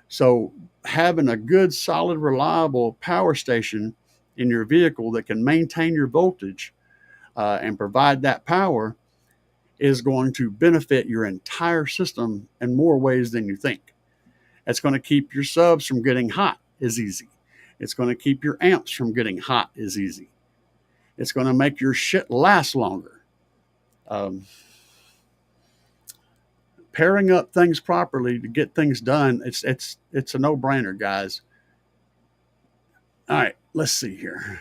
So having a good, solid, reliable power station in your vehicle that can maintain your voltage and provide that power is going to benefit your entire system in more ways than you think. It's going to keep your subs from getting hot as easy. It's going to keep your amps from getting hot as easy. It's going to make your shit last longer. Pairing up things properly to get things done, it's a no-brainer, guys. All right, let's see here.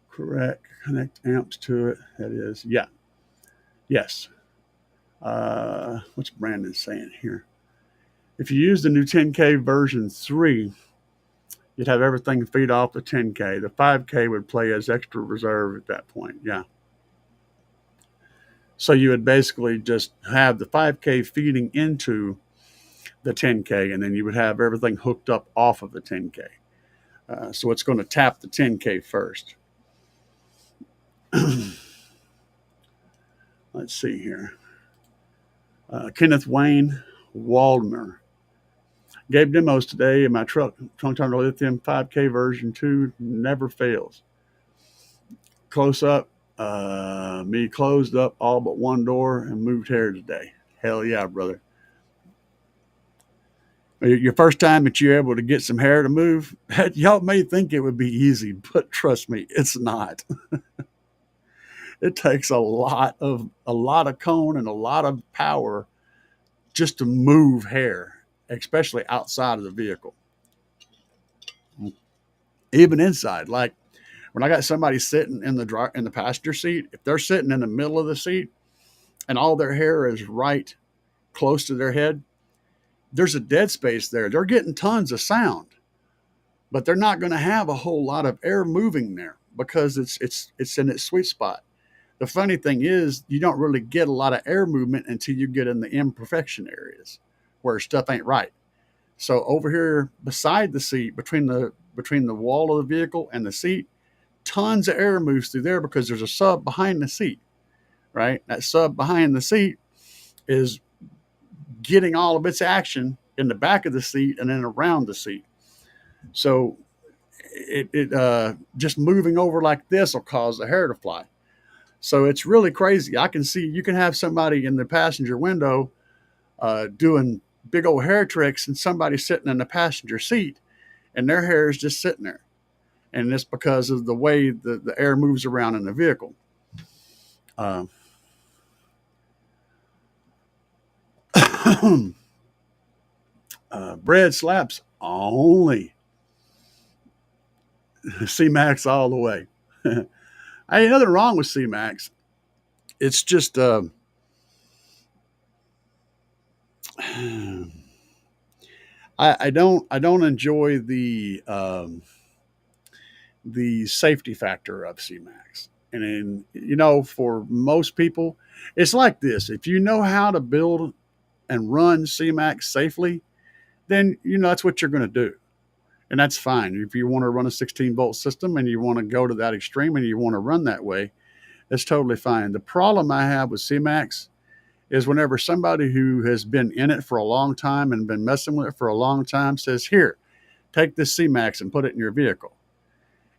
Correct. Connect amps to it. That is, yeah. Yes. What's Brandon saying here? If you use the new 10K version 3, you'd have everything feed off the 10K. The 5K would play as extra reserve at that point. Yeah. So you would basically just have the 5K feeding into the 10K, and then you would have everything hooked up off of the 10K. So it's going to tap the 10K first. Let's see here. Kenneth Wayne Waldner gave demos today in my trunk turner lithium 5K version 2 never fails. Close up, me closed up all but one door and moved hair today. Hell yeah, brother. Your first time that you're able to get some hair to move, y'all may think it would be easy, but trust me, it's not. It takes a lot of cone and a lot of power just to move hair, especially outside of the vehicle. Even inside, like when I got somebody sitting in the passenger seat, if they're sitting in the middle of the seat and all their hair is right close to their head, there's a dead space there. They're getting tons of sound, but they're not going to have a whole lot of air moving there because it's in its sweet spot. The funny thing is, you don't really get a lot of air movement until you get in the imperfection areas where stuff ain't right. So over here beside the seat, between the wall of the vehicle and the seat, tons of air moves through there because there's a sub behind the seat, right? That sub behind the seat is getting all of its action in the back of the seat and then around the seat. So it just moving over like this will cause the hair to fly. So it's really crazy. I can see you can have somebody in the passenger window doing big old hair tricks and somebody sitting in the passenger seat and their hair is just sitting there. And it's because of the way the air moves around in the vehicle. Bread slaps only. C-Max all the way. Ain't nothing wrong with C-Max. It's just I don't enjoy the safety factor of C-Max. And for most people, it's like this. If you know how to build and run C-Max safely, then that's what you're going to do. And that's fine. If you want to run a 16-volt system and you want to go to that extreme and you want to run that way, that's totally fine. The problem I have with C-Max is whenever somebody who has been in it for a long time and been messing with it for a long time says, here, take this C-Max and put it in your vehicle.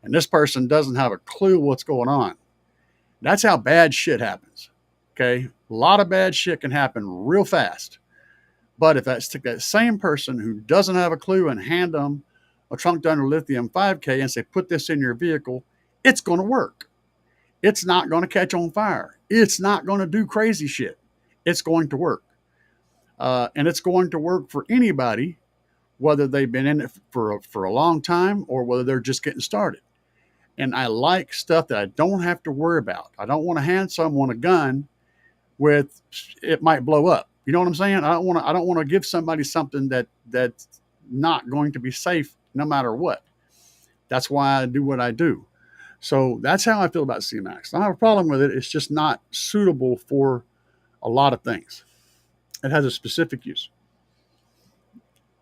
And this person doesn't have a clue what's going on. That's how bad shit happens. Okay? A lot of bad shit can happen real fast. But if that's that same person who doesn't have a clue and hand them a trunk donor lithium 5K and say, put this in your vehicle, it's going to work. It's not going to catch on fire. It's not going to do crazy shit. It's going to work. And it's going to work for anybody, whether they've been in it for a long time or whether they're just getting started. And I like stuff that I don't have to worry about. I don't want to hand someone a gun with it might blow up. You know what I'm saying? I don't want to give somebody something that's not going to be safe no matter what. That's why I do what I do. So that's how I feel about C-Max. I don't have a problem with it. It's just not suitable for a lot of things. It has a specific use.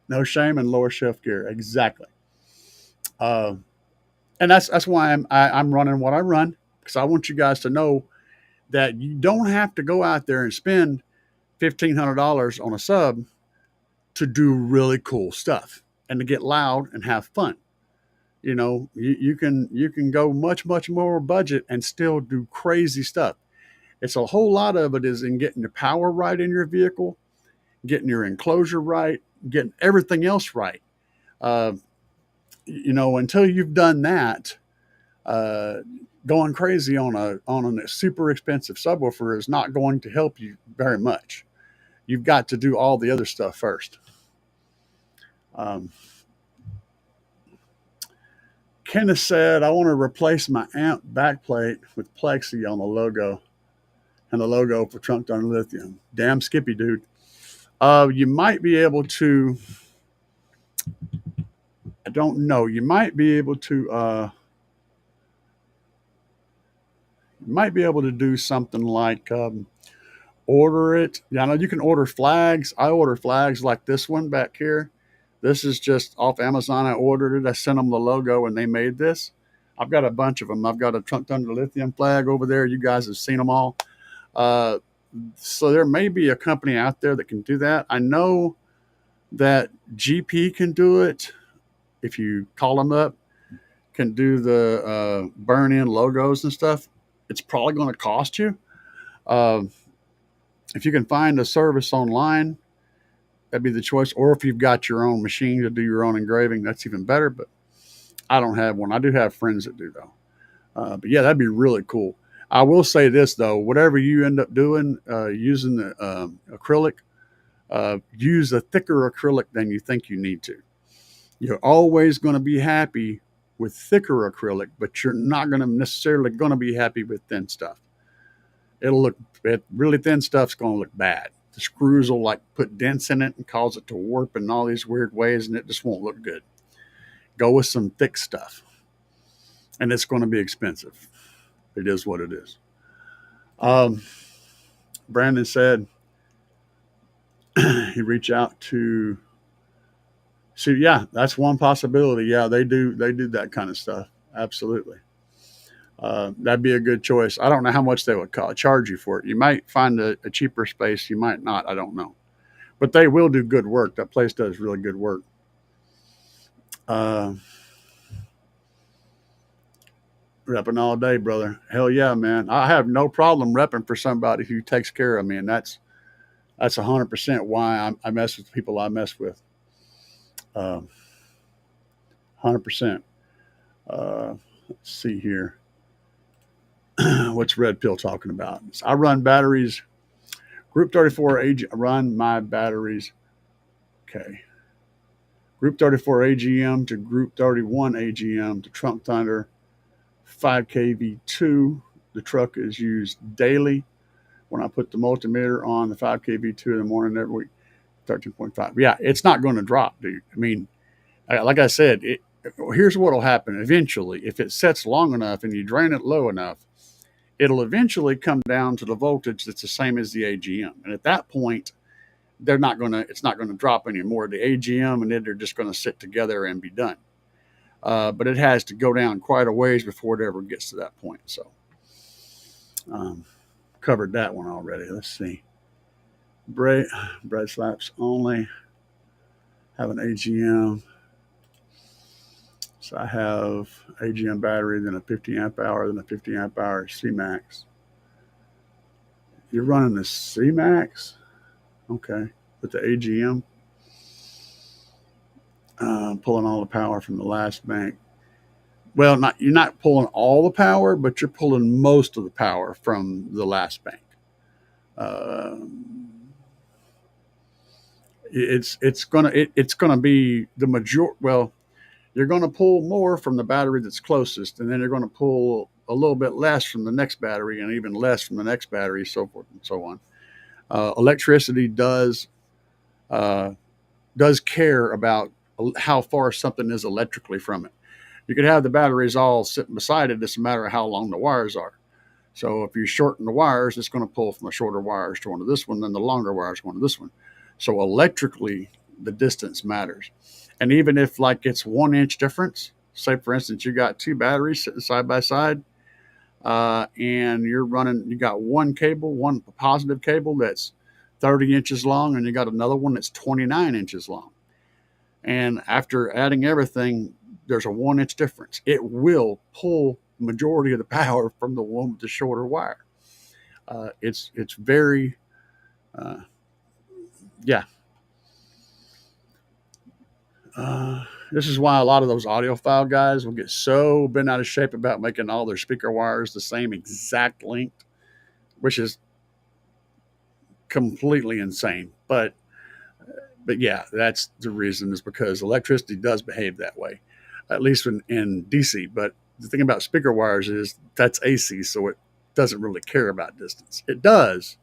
No shame in lower shelf gear. Exactly. And that's why I'm running what I run, because I want you guys to know that you don't have to go out there and spend $1,500 on a sub to do really cool stuff and to get loud and have fun. You can go much more budget and still do crazy stuff. It's a whole lot of it is in getting the power right in your vehicle, getting your enclosure right, getting everything else right. Until you've done that, going crazy on a super expensive subwoofer is not going to help you very much. You've got to do all the other stuff first. Kenneth said, I want to replace my amp backplate with plexi on the logo and the logo for trunk donor lithium. Damn Skippy, dude. You might be able to, I don't know, you might be able to do something like order it. Yeah, I know you can order flags. I order flags like this one back here This is just off Amazon. I ordered it. I sent them the logo, and they made this. I've got a bunch of them. I've got a Trunk Thunder Lithium flag over there. You guys have seen them all. Uh, so there may be a company out there that can do that. I know that GP can do it. If you call them up, can do the burn in logos and stuff. It's probably going to cost you. Uh, if you can find a service online, that'd be the choice. Or if you've got your own machine to do your own engraving, that's even better. But I don't have one. I do have friends that do though. But yeah, that'd be really cool. I will say this though: whatever you end up doing, using the acrylic, use a thicker acrylic than you think you need to. You're always going to be happy with thicker acrylic, but you're not going to necessarily going to be happy with thin stuff. It'll look really thin stuff's going to look bad. The screws will like put dents in it and cause it to warp in all these weird ways, and it just won't look good. Go with some thick stuff, and it's going to be expensive. It is what it is. Um, Brandon said he reached out to. So yeah, that's one possibility. Yeah, they do that kind of stuff. Absolutely. That'd be a good choice. I don't know how much they would charge you for it. You might find a cheaper space. You might not. I don't know. But they will do good work. That place does really good work. Uh, Repping all day, brother. Hell yeah, man. I have no problem repping for somebody who takes care of me, and that's 100% why I mess with people I mess with. 100%. Let's see here. What's Red Pill talking about? I run batteries. Group 34 AG. I run my batteries. Okay. Group 34 AGM to Group 31 AGM to Trunk Thunder 5K V2. The truck is used daily. When I put the multimeter on the 5K V2 in the morning every week, 13.5. Yeah, it's not going to drop, dude. I mean, like I said, here's what will happen eventually. If it sets long enough and you drain it low enough, it'll eventually come down to the voltage that's the same as the AGM. And at that point, it's not going to drop anymore. The AGM and it are just going to sit together and be done. But it has to go down quite a ways before it ever gets to that point. So, covered that one already. Let's see. Bread slaps only have an AGM. So I have AGM battery, then a 50 amp hour, then a 50 amp hour C-Max. You're running the C-Max? Okay. With the AGM. Pulling all the power from the last bank. Well, you're not pulling all the power, but you're pulling most of the power from the last bank. It's gonna be the major. Well, you're going to pull more from the battery that's closest, and then you're going to pull a little bit less from the next battery, and even less from the next battery, so forth and so on. Electricity uh, does care about how far something is electrically from it. You could have the batteries all sitting beside it. It's a matter of how long the wires are. So if you shorten the wires, it's going to pull from the shorter wires to one to this one, then the longer wires going to this one. So electrically, the distance matters. And even if like it's 1 inch difference, say for instance, you got two batteries sitting side by side, and you got one cable, one positive cable that's 30 inches long, and you got another one that's 29 inches long. And after adding everything, there's a 1 inch difference. It will pull the majority of the power from the one with the shorter wire. It's very, yeah. This is why a lot of those audiophile guys will get so bent out of shape about making all their speaker wires the same exact length, which is completely insane. But yeah, that's the reason, is because electricity does behave that way, at least in DC. But the thing about speaker wires is that's AC, so it doesn't really care about distance. It does,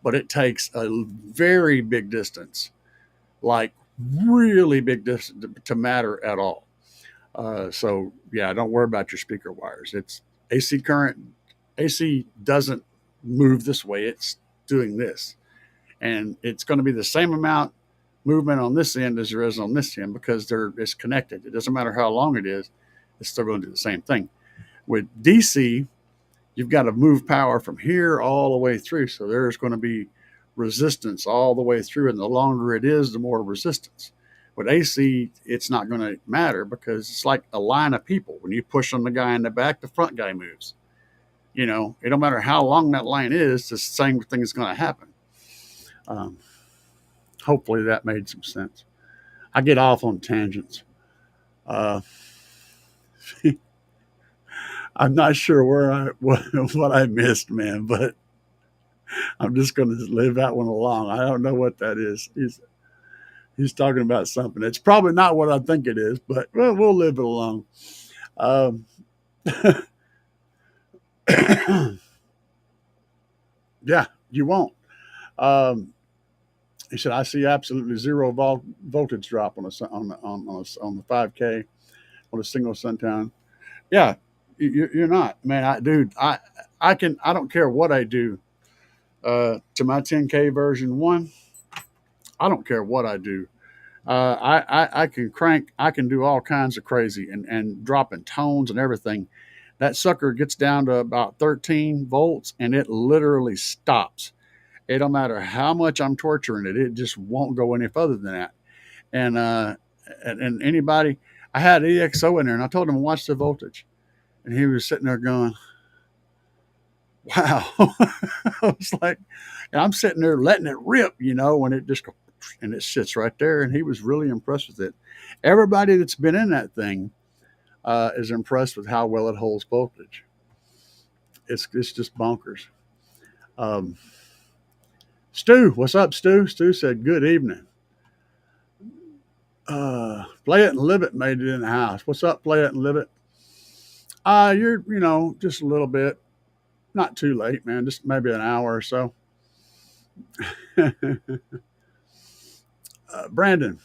but it takes a very big distance, like really big distance, to matter at all. So yeah, don't worry about your speaker wires. It's AC current. AC doesn't move this way. It's doing this, and it's going to be the same amount movement on this end as there is on this end because it's connected. It doesn't matter how long it is, it's still going to do the same thing. With DC, you've got to move power from here all the way through. So there's going to be resistance all the way through. And the longer it is, the more resistance. With AC, it's not going to matter because it's like a line of people. When you push on the guy in the back, the front guy moves. You know, it don't matter how long that line is, the same thing is going to happen. Um, Hopefully that made some sense. I get off on tangents. Uh, I'm not sure what I missed, man, but I'm just going to leave that one alone. I don't know what that is. He's talking about something. It's probably not what I think it is, but well, we'll leave it alone. Um, yeah, you won't. Um, he said, "I see absolutely zero voltage drop on the 5K on a single sundown." Yeah, you're not, man. I don't care what I do to my 10K version one. I don't care what I do. I can crank. I can do all kinds of crazy and dropping tones and everything. That sucker gets down to about 13 volts and it literally stops. It don't matter how much I'm torturing it; it just won't go any further than that. And anybody, I had EXO in there, and I told him watch the voltage, and he was sitting there going, "Wow!" I was like, and I'm sitting there letting it rip, you know, when it just and it sits right there, and he was really impressed with it. Everybody that's been in that thing is impressed with how well it holds voltage. It's just bonkers. Um, Stu, what's up, Stu? Stu said, "Good evening." Play it and live it made it in the house. What's up, play it and live it? You're, just a little bit, not too late, man. Just maybe an hour or so. Brandon,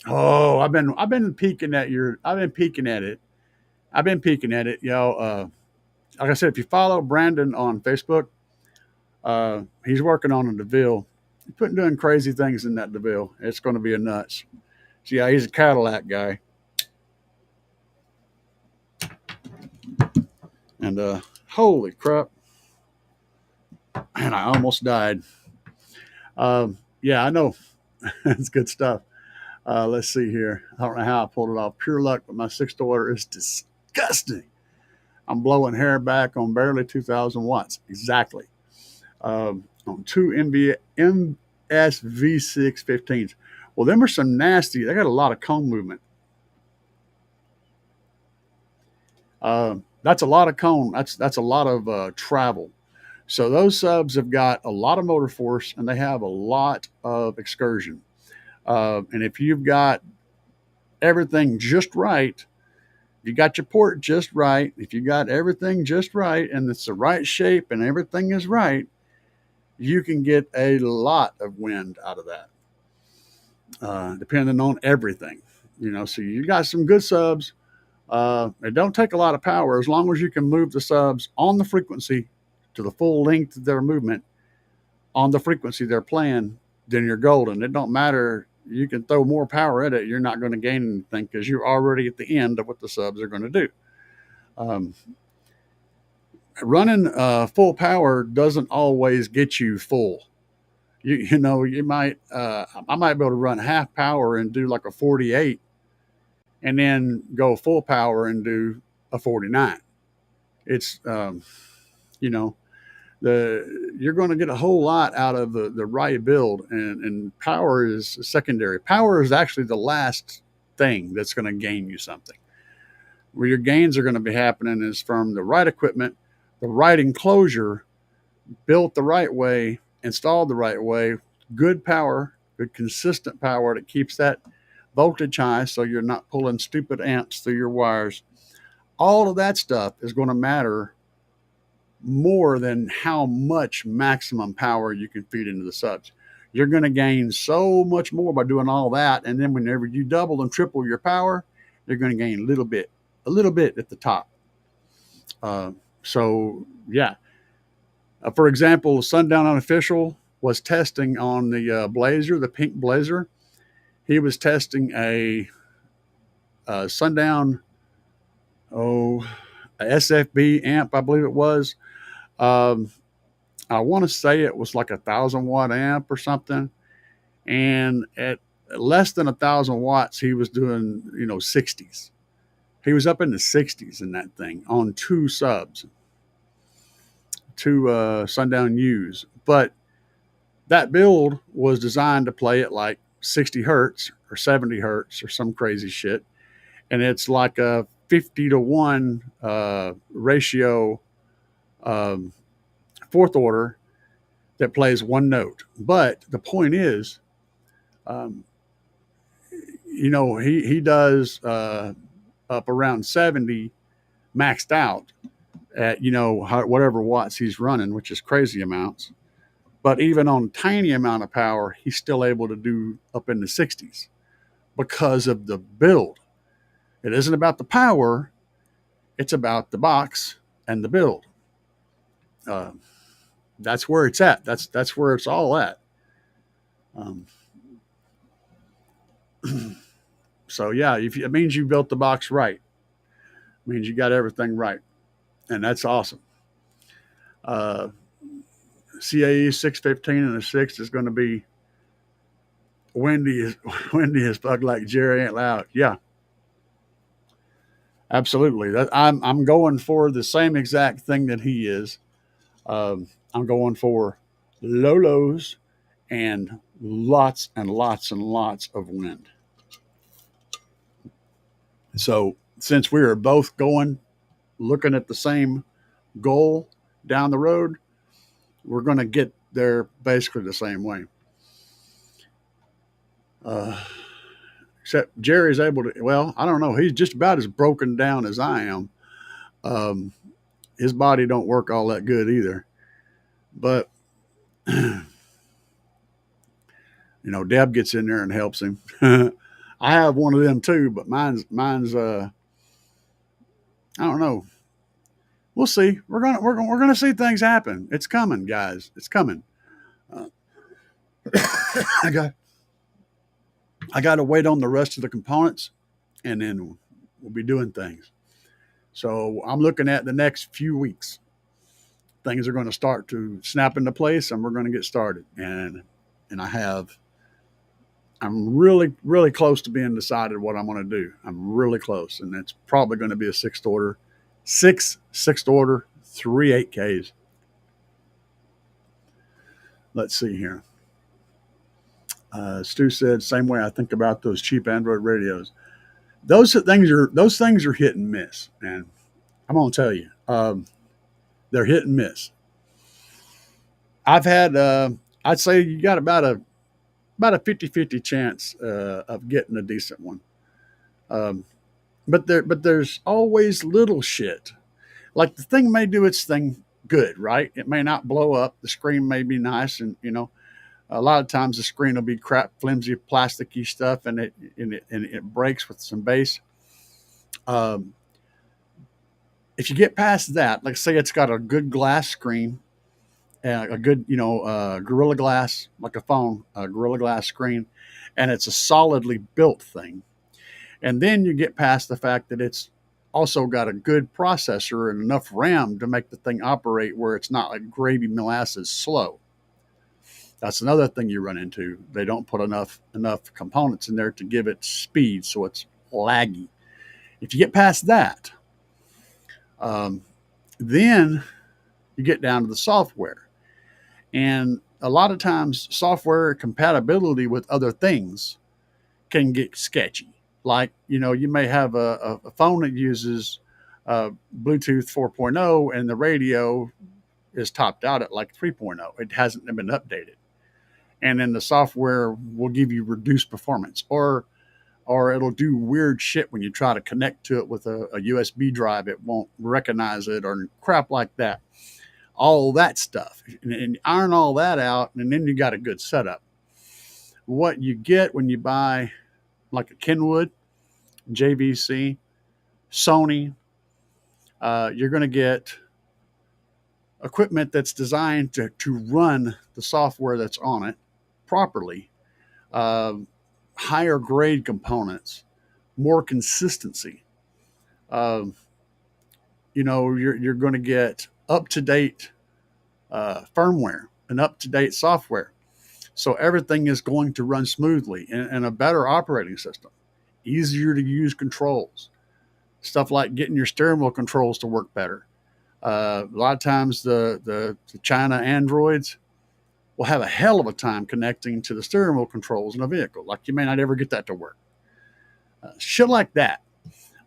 oh, I've been peeking at I've been peeking at it. I've been peeking at it, like I said, if you follow Brandon on Facebook, he's working on a DeVille. He's doing crazy things in that DeVille. It's going to be a nuts. So yeah, he's a Cadillac guy. And holy crap. Man, I almost died. Yeah, I know. It's good stuff. Let's see here. I don't know how I pulled it off. Pure luck, but my sixth order is disgusting. I'm blowing hair back on barely 2,000 watts. Exactly. On two MSV615s. Well, them are some nasty. They got a lot of cone movement. That's a lot of cone. That's a lot of travel. So those subs have got a lot of motor force and they have a lot of excursion. And if you've got everything just right, you got your port just right, if you got everything just right and it's the right shape and everything is right, you can get a lot of wind out of that, depending on everything. So you got some good subs. It don't take a lot of power as long as you can move the subs on the frequency to the full length of their movement on the frequency they're playing, then you're golden. It don't matter. You can throw more power at it. You're not going to gain anything because you're already at the end of what the subs are going to do. Running full power doesn't always get you full. You might, I might be able to run half power and do like a 48 and then go full power and do a 49. It's, you know, you're going to get a whole lot out of the right build, and power is secondary. Power is actually the last thing that's going to gain you something. Where your gains are going to be happening is from the right equipment, the right enclosure, built the right way, installed the right way, good power, good consistent power that keeps that voltage high so you're not pulling stupid amps through your wires. All of that stuff is going to matter more than how much maximum power you can feed into the subs. You're going to gain so much more by doing all that. And then whenever you double and triple your power, you're going to gain a little bit at the top. So, yeah. For example, Sundown Unofficial was testing on the Blazer, the pink Blazer, he was testing a Sundown, oh, a SFB amp, I believe it was. Um, I want to say it was like 1,000 watt amp or something. And at less than 1,000 watts, he was doing, 60s. He was up in the 60s in that thing on two subs, two Sundown U's. But that build was designed to play at like 60 hertz or 70 hertz or some crazy shit. And it's like a 50-to-1 ratio, um, fourth order that plays one note. But the point is, um, he does up around 70 maxed out at, whatever watts he's running, which is crazy amounts. But even on tiny amount of power, he's still able to do up in the 60s because of the build. It isn't about the power, it's about the box and the build. Uh, that's where it's at. That's where it's all at. Um, so yeah, it means you built the box right. It means you got everything right, and that's awesome. Uh, CAE 615 and a 6 is going to be windy as windy as fuck, like Jerry ain't loud. Yeah, absolutely. I'm going for the same exact thing that he is. I'm going for low lows and lots and lots and lots of wind. So since we are both going looking at the same goal down the road, we're going to get there basically the same way. Uh, Except Jerry's able to. Well, I don't know. He's just about as broken down as I am. Um, his body don't work all that good either. But Deb gets in there and helps him. I have one of them too, but mine's I don't know. We'll see. We're gonna see things happen. It's coming, guys. It's coming. Uh, I got I got to wait on the rest of the components, and then we'll be doing things. So I'm looking at the next few weeks. Things are going to start to snap into place, and we're going to get started. And I'm really really close to being decided what I'm going to do. I'm really close, and it's probably going to be a sixth order, 3 8Ks. Let's see here. Stu said, same way I think about those cheap Android radios. Those things are hit and miss, and I'm gonna tell you, they're hit and miss. I've had, I'd say you got about a 50-50 chance of getting a decent one. Um, but there's always little shit. Like the thing may do its thing good, right? It may not blow up. The screen may be nice, and a lot of times the screen will be crap, flimsy, plasticky stuff, and it breaks with some bass. Um, if you get past that, like say it's got a good glass screen, a good Gorilla Glass, like a phone, Gorilla Glass screen, and it's a solidly built thing, and then you get past the fact that it's also got a good processor and enough RAM to make the thing operate where it's not like gravy molasses slow. That's another thing you run into. They don't put enough components in there to give it speed, so it's laggy. If you get past that, um, then you get down to the software, and a lot of times software compatibility with other things can get sketchy. Like you may have a phone that uses Bluetooth 4.0, and the radio is topped out at like 3.0. It hasn't been updated, and then the software will give you reduced performance, or it'll do weird shit when you try to connect to it with a USB drive. It won't recognize it or crap like that. All that stuff, and iron all that out, and then you got a good setup. What you get when you buy like a Kenwood, JVC, Sony, you're going to get equipment that's designed to run the software that's on it properly. Uh, higher grade components, more consistency. Um, you're going to get up to date firmware and up to date software. So everything is going to run smoothly and a better operating system, easier to use controls, stuff like getting your steering wheel controls to work better. A lot of times the China Androids will have a hell of a time connecting to the steering wheel controls in a vehicle. Like you may not ever get that to work. Shit like that.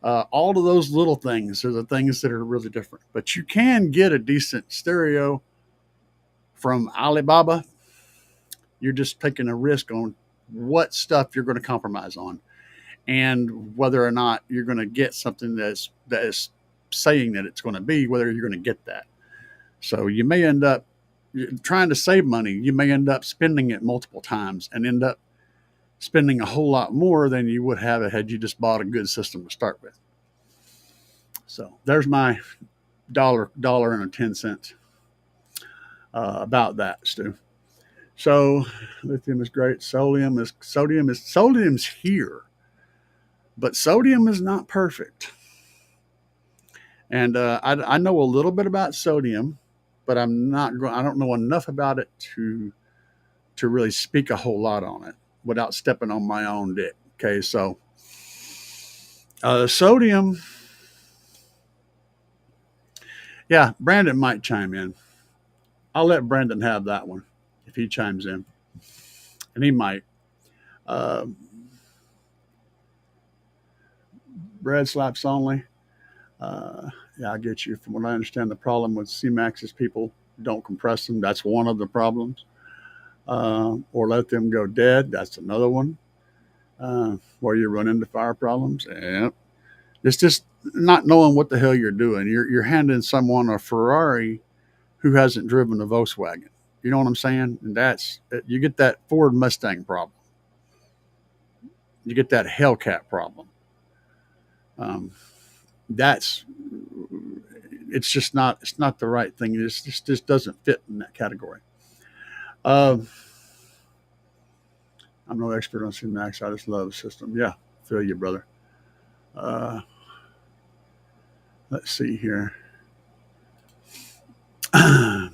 All of those little things are the things that are really different. But you can get a decent stereo from Alibaba. You're just taking a risk on what stuff you're going to compromise on and whether or not you're going to get something that is saying that it's going to be, whether you're going to get that. So you may end up trying to save money. You may end up spending it multiple times and end up spending a whole lot more than you would have had you just bought a good system to start with. So there's my dollar and a 10 cents about that, Stu. So lithium is great. Sodium's here, but sodium is not perfect. And I know a little bit about sodium, but I don't know enough about it to really speak a whole lot on it without stepping on my own dick. Okay, so sodium. Yeah, Brandon might chime in. I'll let Brandon have that one if he chimes in, and he might. Uh, Bread slaps only. Yeah, I get you. From what I understand, the problem with C-Max is people don't compress them. That's one of the problems. Or let them go dead. That's another one. Where you run into fire problems. Yeah. It's just not knowing what the hell you're doing. You're handing someone a Ferrari who hasn't driven a Volkswagen. You know what I'm saying? And you get that Ford Mustang problem. You get that Hellcat problem. That's it's not the right thing. It just doesn't fit in that category. Um, I'm no expert on C-Max. I just love the system. Yeah, feel you, brother. Uh, let's see here.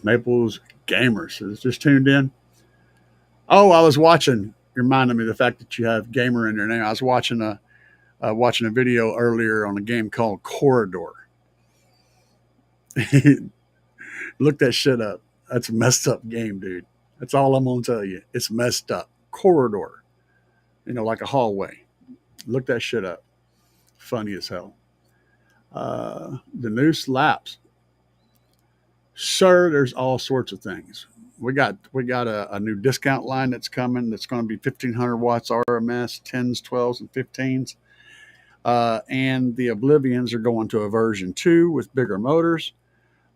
Maples Gamers is just tuned in. Oh, I was watching. Reminded me of the fact that you have gamer in your name. I was watching a video earlier on a game called Corridor. Look that shit up. That's a messed up game, dude. That's all I'm gonna tell you. It's messed up. Corridor. Like a hallway. Look that shit up. Funny as hell. The new Slapz. Sir, there's all sorts of things. We got a new discount line that's coming. That's going to be 1500 watts RMS, 10s, 12s, and 15s. And the Oblivions are going to a version 2 with bigger motors,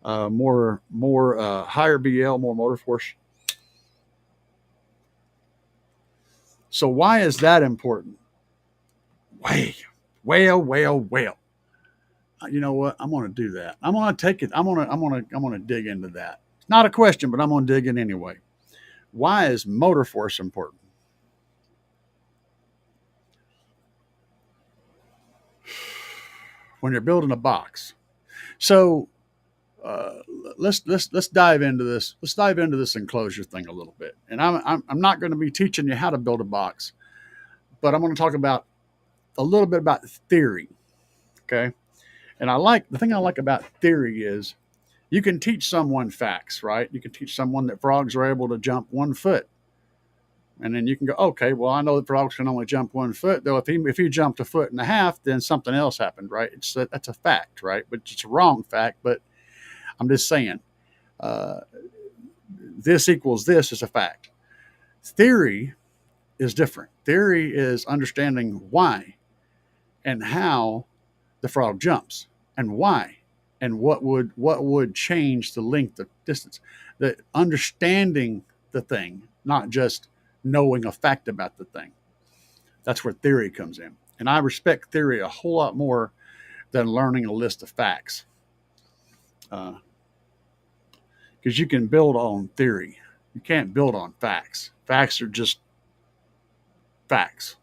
more higher BL, more motor force. So why is that important? Well. You know what? I'm going to do that. I'm going to take it. I'm going to dig into that. It's not a question, but I'm going to dig in anyway. Why is motor force important? When you're building a box. So let's dive into this. Let's dive into this enclosure thing a little bit. And I'm not going to be teaching you how to build a box, but I'm going to talk about a little bit about theory. Okay. And the thing I like about theory is you can teach someone facts, right? You can teach someone that frogs are able to jump 1 foot. And then you can go, okay, well, I know that frogs can only jump 1 foot. Though if he jumped 1.5 feet, then something else happened, right? That's a fact, right? But it's a wrong fact. But I'm just saying, this equals this is a fact. Theory is different. Theory is understanding why and how the frog jumps and why and what would change the length of distance. The understanding the thing, not just knowing a fact about the thing. That's where theory comes in. And I respect theory a whole lot more than learning a list of facts. Because you can build on theory. You can't build on facts. Facts are just facts.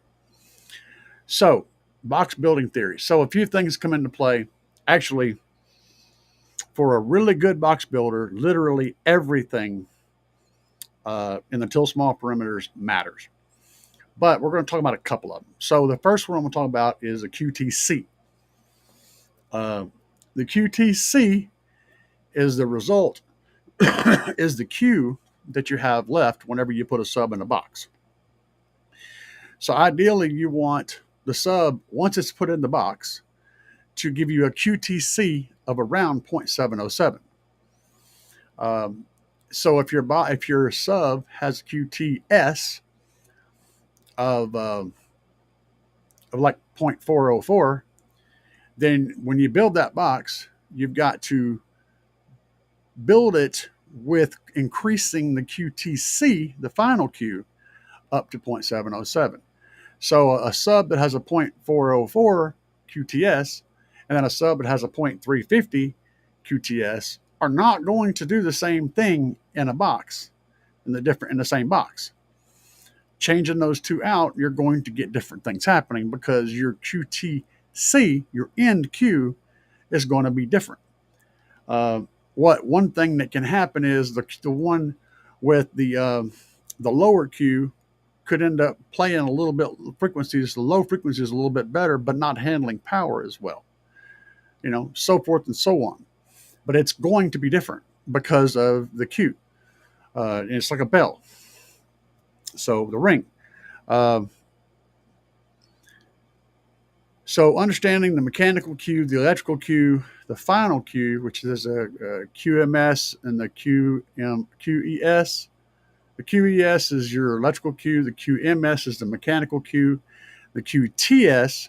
So, box building theory. So, a few things come into play. Actually, for a really good box builder, literally everything in the till small perimeters matters. But we're going to talk about a couple of them. So, the first one I'm going to talk about is a QTC. The QTC is the result, is the Q that you have left whenever you put a sub in a box. So ideally, you want the sub, once it's put in the box, to give you a QTC of around 0.707. So if your sub has QTS of like 0.404, then when you build that box, you've got to build it with increasing the QTC, the final Q, up to 0.707. So a sub that has a 0.404 QTS and then a sub that has a 0.350 QTS are not going to do the same thing in a box, in the same box. Changing those two out, you're going to get different things happening because your QTC, your end Q, is going to be different. One thing that can happen is the one with the lower Q could end up playing a little bit frequencies, the low frequencies a little bit better, but not handling power as well. So forth and so on. But it's going to be different because of the Q. It's like a bell. So the ring. So understanding the mechanical Q, the electrical Q, the final Q, which is a QMS and the QES. The QES is your electrical Q. The QMS is the mechanical Q. The QTS,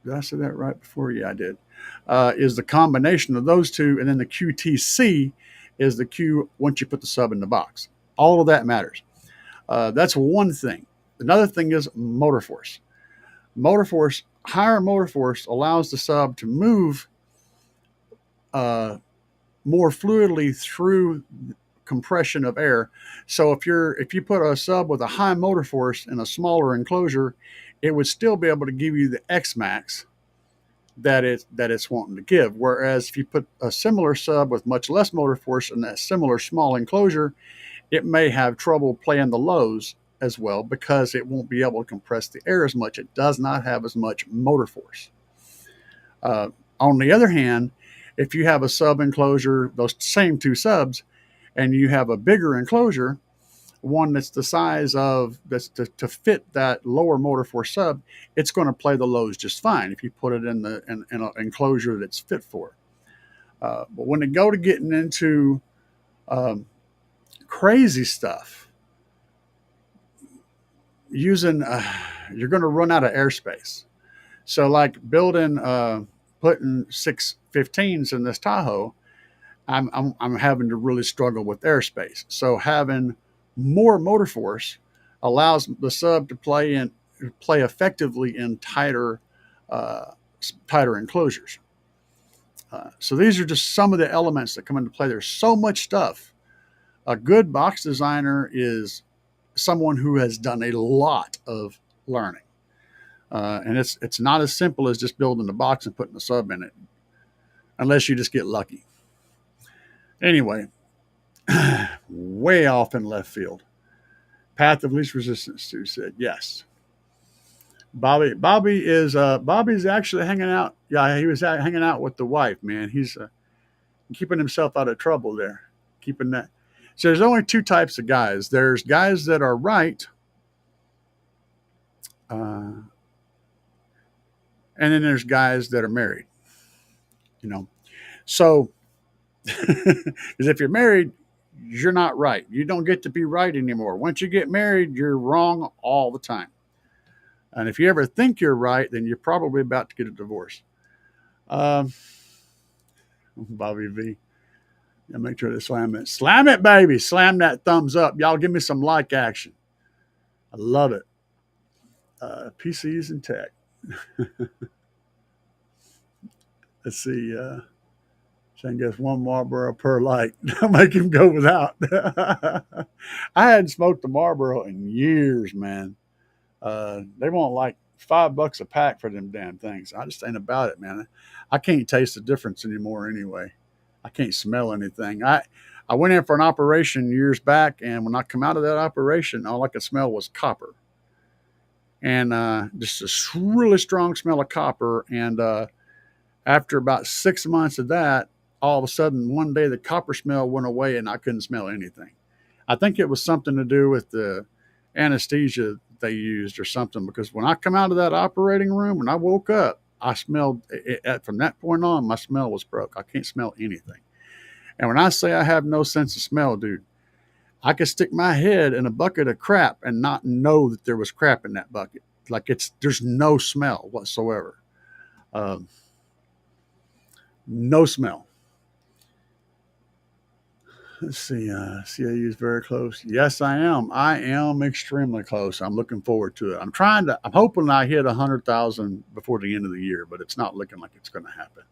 did I say that right before? Yeah, I did. Is the combination of those two. And then the QTC is the Q once you put the sub in the box. All of that matters. That's one thing. Another thing is motor force. Higher motor force allows the sub to move more fluidly through compression of air. So if you put a sub with a high motor force in a smaller enclosure, it would still be able to give you the X max that it's wanting to give. Whereas if you put a similar sub with much less motor force in that similar small enclosure, it may have trouble playing the lows as well because it won't be able to compress the air as much. It does not have as much motor force. On the other hand, if you have a sub enclosure, those same two subs, and you have a bigger enclosure, one that's the size of that's to fit that lower motor force sub, it's going to play the lows just fine if you put it in an enclosure that's fit for it. But when they go to getting into crazy stuff, you're going to run out of airspace. So like putting 615s in this Tahoe, I'm having to really struggle with airspace. So having more motor force allows the sub to play effectively in tighter enclosures. So these are just some of the elements that come into play. There's so much stuff. A good box designer is someone who has done a lot of learning. And it's not as simple as just building the box and putting the sub in it, unless you just get lucky. Anyway, way off in left field. Path of least resistance, Stu said. Yes. Bobby's actually hanging out. Yeah, he was hanging out with the wife, man. He's keeping himself out of trouble there. Keeping that. So there's only two types of guys. There's guys that are right, and then there's guys that are married. So because if you're married, you're not right. You don't get to be right anymore. Once you get married, you're wrong all the time. And if you ever think you're right, then you're probably about to get a divorce. Bobby V. Yeah, make sure to slam it. Slam it, baby. Slam that thumbs up. Y'all give me some like action. I love it. PCs and tech. Let's see. Shane gets one Marlboro per light. Make him go without. I hadn't smoked a Marlboro in years, man. They want like $5 a pack for them damn things. I just ain't about it, man. I can't taste the difference anymore anyway. I can't smell anything. I went in for an operation years back, and when I come out of that operation, all I could smell was copper, and just a really strong smell of copper. And after about 6 months of that, all of a sudden one day the copper smell went away, and I couldn't smell anything. I think it was something to do with the anesthesia they used or something, because when I come out of that operating room and I woke up, I smelled it, from that point on, my smell was broke. I can't smell anything. And when I say I have no sense of smell, dude, I could stick my head in a bucket of crap and not know that there was crap in that bucket. Like there's no smell whatsoever. Um, no smell. Let's see. CAU is very close. Yes, I am. I am extremely close. I'm looking forward to it. I'm hoping I hit 100,000 before the end of the year, but it's not looking like it's going to happen.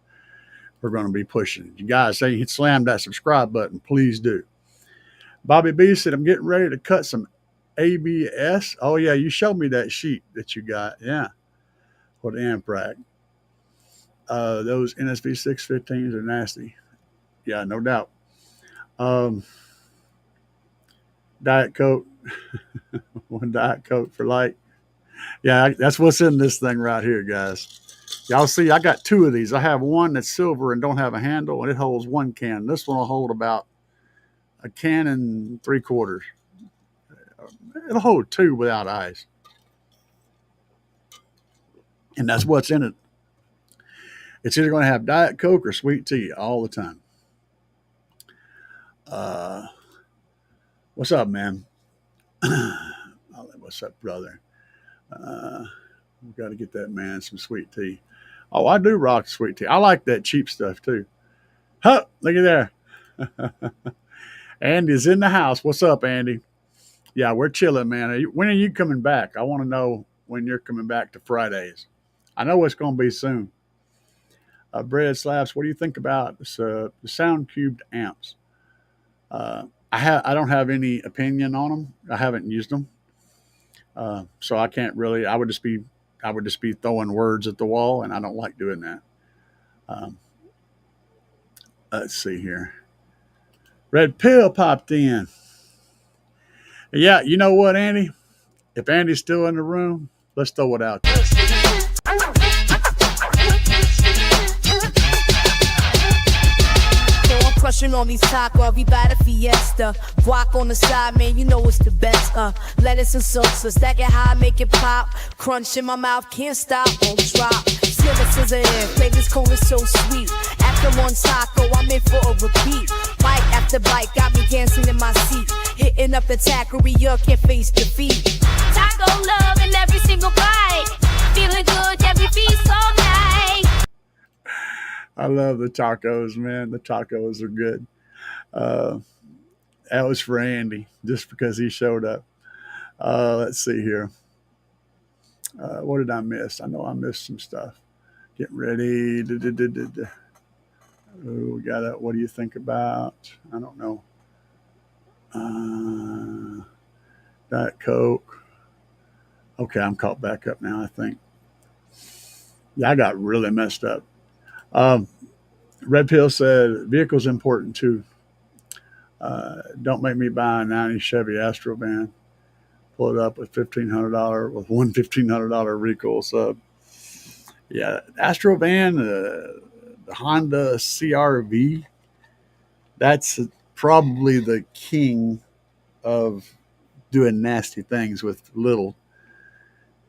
We're going to be pushing. You guys say hit slam that subscribe button. Please do. Bobby B said, I'm getting ready to cut some ABS. Oh, yeah. You showed me that sheet that you got. Yeah. For the amp rack. Those NSV 615s are nasty. Yeah, no doubt. Diet Coke. One Diet Coke for light. Yeah, that's what's in this thing right here, guys. Y'all see, I got two of these. I have one that's silver and don't have a handle, and it holds one can. This one will hold about a can and 3/4. It'll hold two without ice. And that's what's in it. It's either going to have Diet Coke or sweet tea all the time. What's up, man? What's up, brother? We got to get that man some sweet tea. Oh, I do rock sweet tea. I like that cheap stuff too. Huh, look at there. Andy's in the house. What's up, Andy? Yeah, we're chilling, man. When are you coming back? I want to know when you're coming back to Fridays. I know it's going to be soon. Bread Slapz, what do you think about the sound cubed amps? I don't have any opinion on them. I haven't used them, so I can't really. I would just be throwing words at the wall, and I don't like doing that. Um, let's see here. Red Pill popped in. Yeah, you know what, Andy? If Andy's still in the room, let's throw it out there. Crushing on these tacos, we buy the fiesta. Guac on the side, man, you know it's the best. Lettuce and salsa, stack it high, make it pop. Crunch in my mouth, can't stop, won't drop. Sliver scissor in, flavors cold is so sweet. After one taco, I'm in for a repeat. Bite after bite, got me dancing in my seat. Hitting up the taqueria, can't face defeat. Taco love in every single bite. Feeling good, every feast all night. I love the tacos, man. The tacos are good. That was for Andy, just because he showed up. Let's see here. What did I miss? I know I missed some stuff. Getting ready. Oh, we got it. What do you think about? I don't know. Diet Coke. Okay, I'm caught back up now, I think. Yeah, I got really messed up. Red Pill said, vehicle's important too. Don't make me buy a 90 Chevy Astro van. Pull it up with one $1,500 recoil sub. Yeah, Astro van, the Honda CRV. That's probably the king of doing nasty things with little.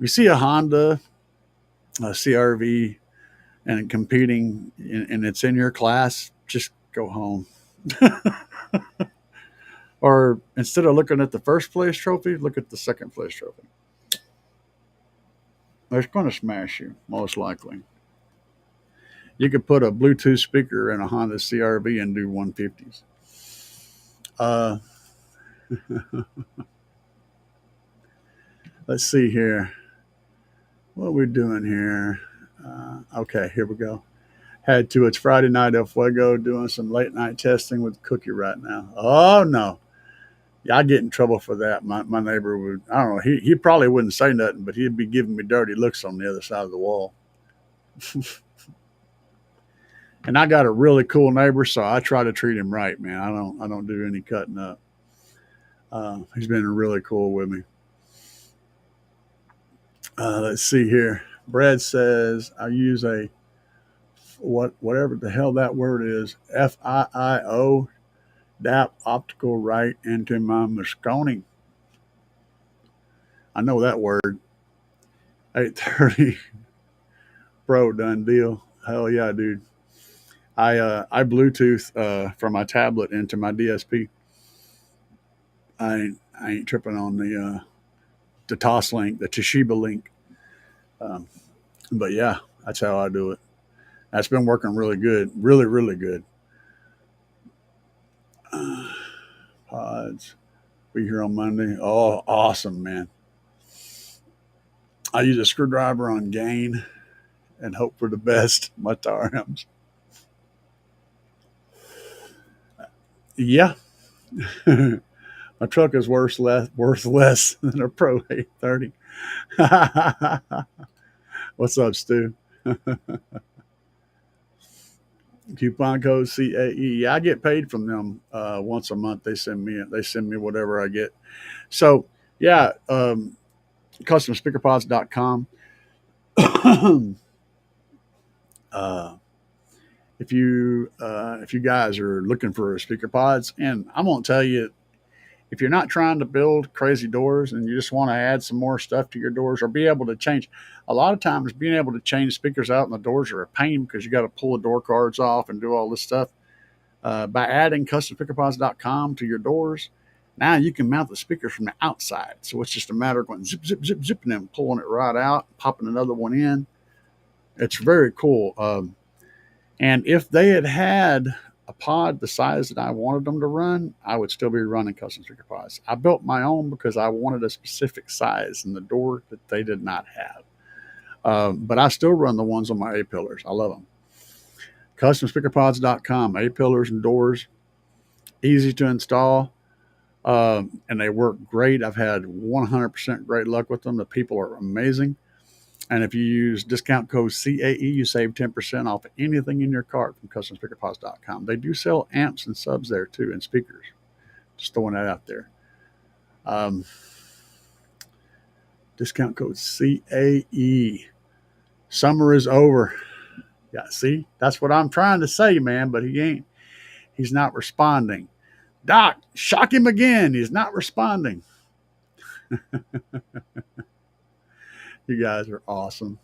You see a Honda, a CRV, and competing, and it's in your class, just go home. Or instead of looking at the first place trophy, look at the second place trophy. It's going to smash you, most likely. You could put a Bluetooth speaker in a Honda CRV and do 150s. Let's see here. What are we doing here? Okay, here we go. Had to. It's Friday night El Fuego, doing some late night testing with Cookie right now. Oh, no. Yeah, I get in trouble for that. My neighbor would, I don't know, he probably wouldn't say nothing, but he'd be giving me dirty looks on the other side of the wall. And I got a really cool neighbor, so I try to treat him right, man. I don't do any cutting up. He's been really cool with me. Let's see here. Brad says I use a whatever the hell that word is, FIIO DAP optical right into my Moscone. I know that word. 830 Pro done deal. Hell yeah, dude. I Bluetooth from my tablet into my DSP. I ain't tripping on the Toss link, the Toshiba link. Um, but yeah, that's how I do it. That's been working really good, really good. Pods be here on Monday. Oh, awesome, man. I use a screwdriver on gain and hope for the best. My tower amps. Yeah, my truck is worth less than a Pro 830. What's up, Stu? Coupon code CAE. Yeah, I get paid from them once a month. They send me whatever I get. So yeah, customspeakerpods.com. uh, if you guys are looking for speaker pods, and I'm gonna tell you, if you're not trying to build crazy doors and you just want to add some more stuff to your doors or be able to change, a lot of times being able to change speakers out in the doors are a pain because you got to pull the door cards off and do all this stuff. By adding customspeakerpods.com to your doors, now you can mount the speakers from the outside. So it's just a matter of going zip, zip, zip, zipping them, pulling it right out, popping another one in. It's very cool. And if they had a pod the size that I wanted them to run, I would still be running custom speaker pods. I built my own because I wanted a specific size in the door that they did not have. But I still run the ones on my A pillars. I love them. CustomSpeakerPods.com. A pillars and doors, easy to install, and they work great. I've had 100% great luck with them. The people are amazing. And if you use discount code CAE, you save 10% off anything in your cart from customspeakerpods.com. They do sell amps and subs there too, and speakers. Just throwing that out there. Um, discount code CAE. Summer is over. Yeah, see, that's what I'm trying to say, man, but he ain't. He's not responding. Doc, shock him again. He's not responding. You guys are awesome.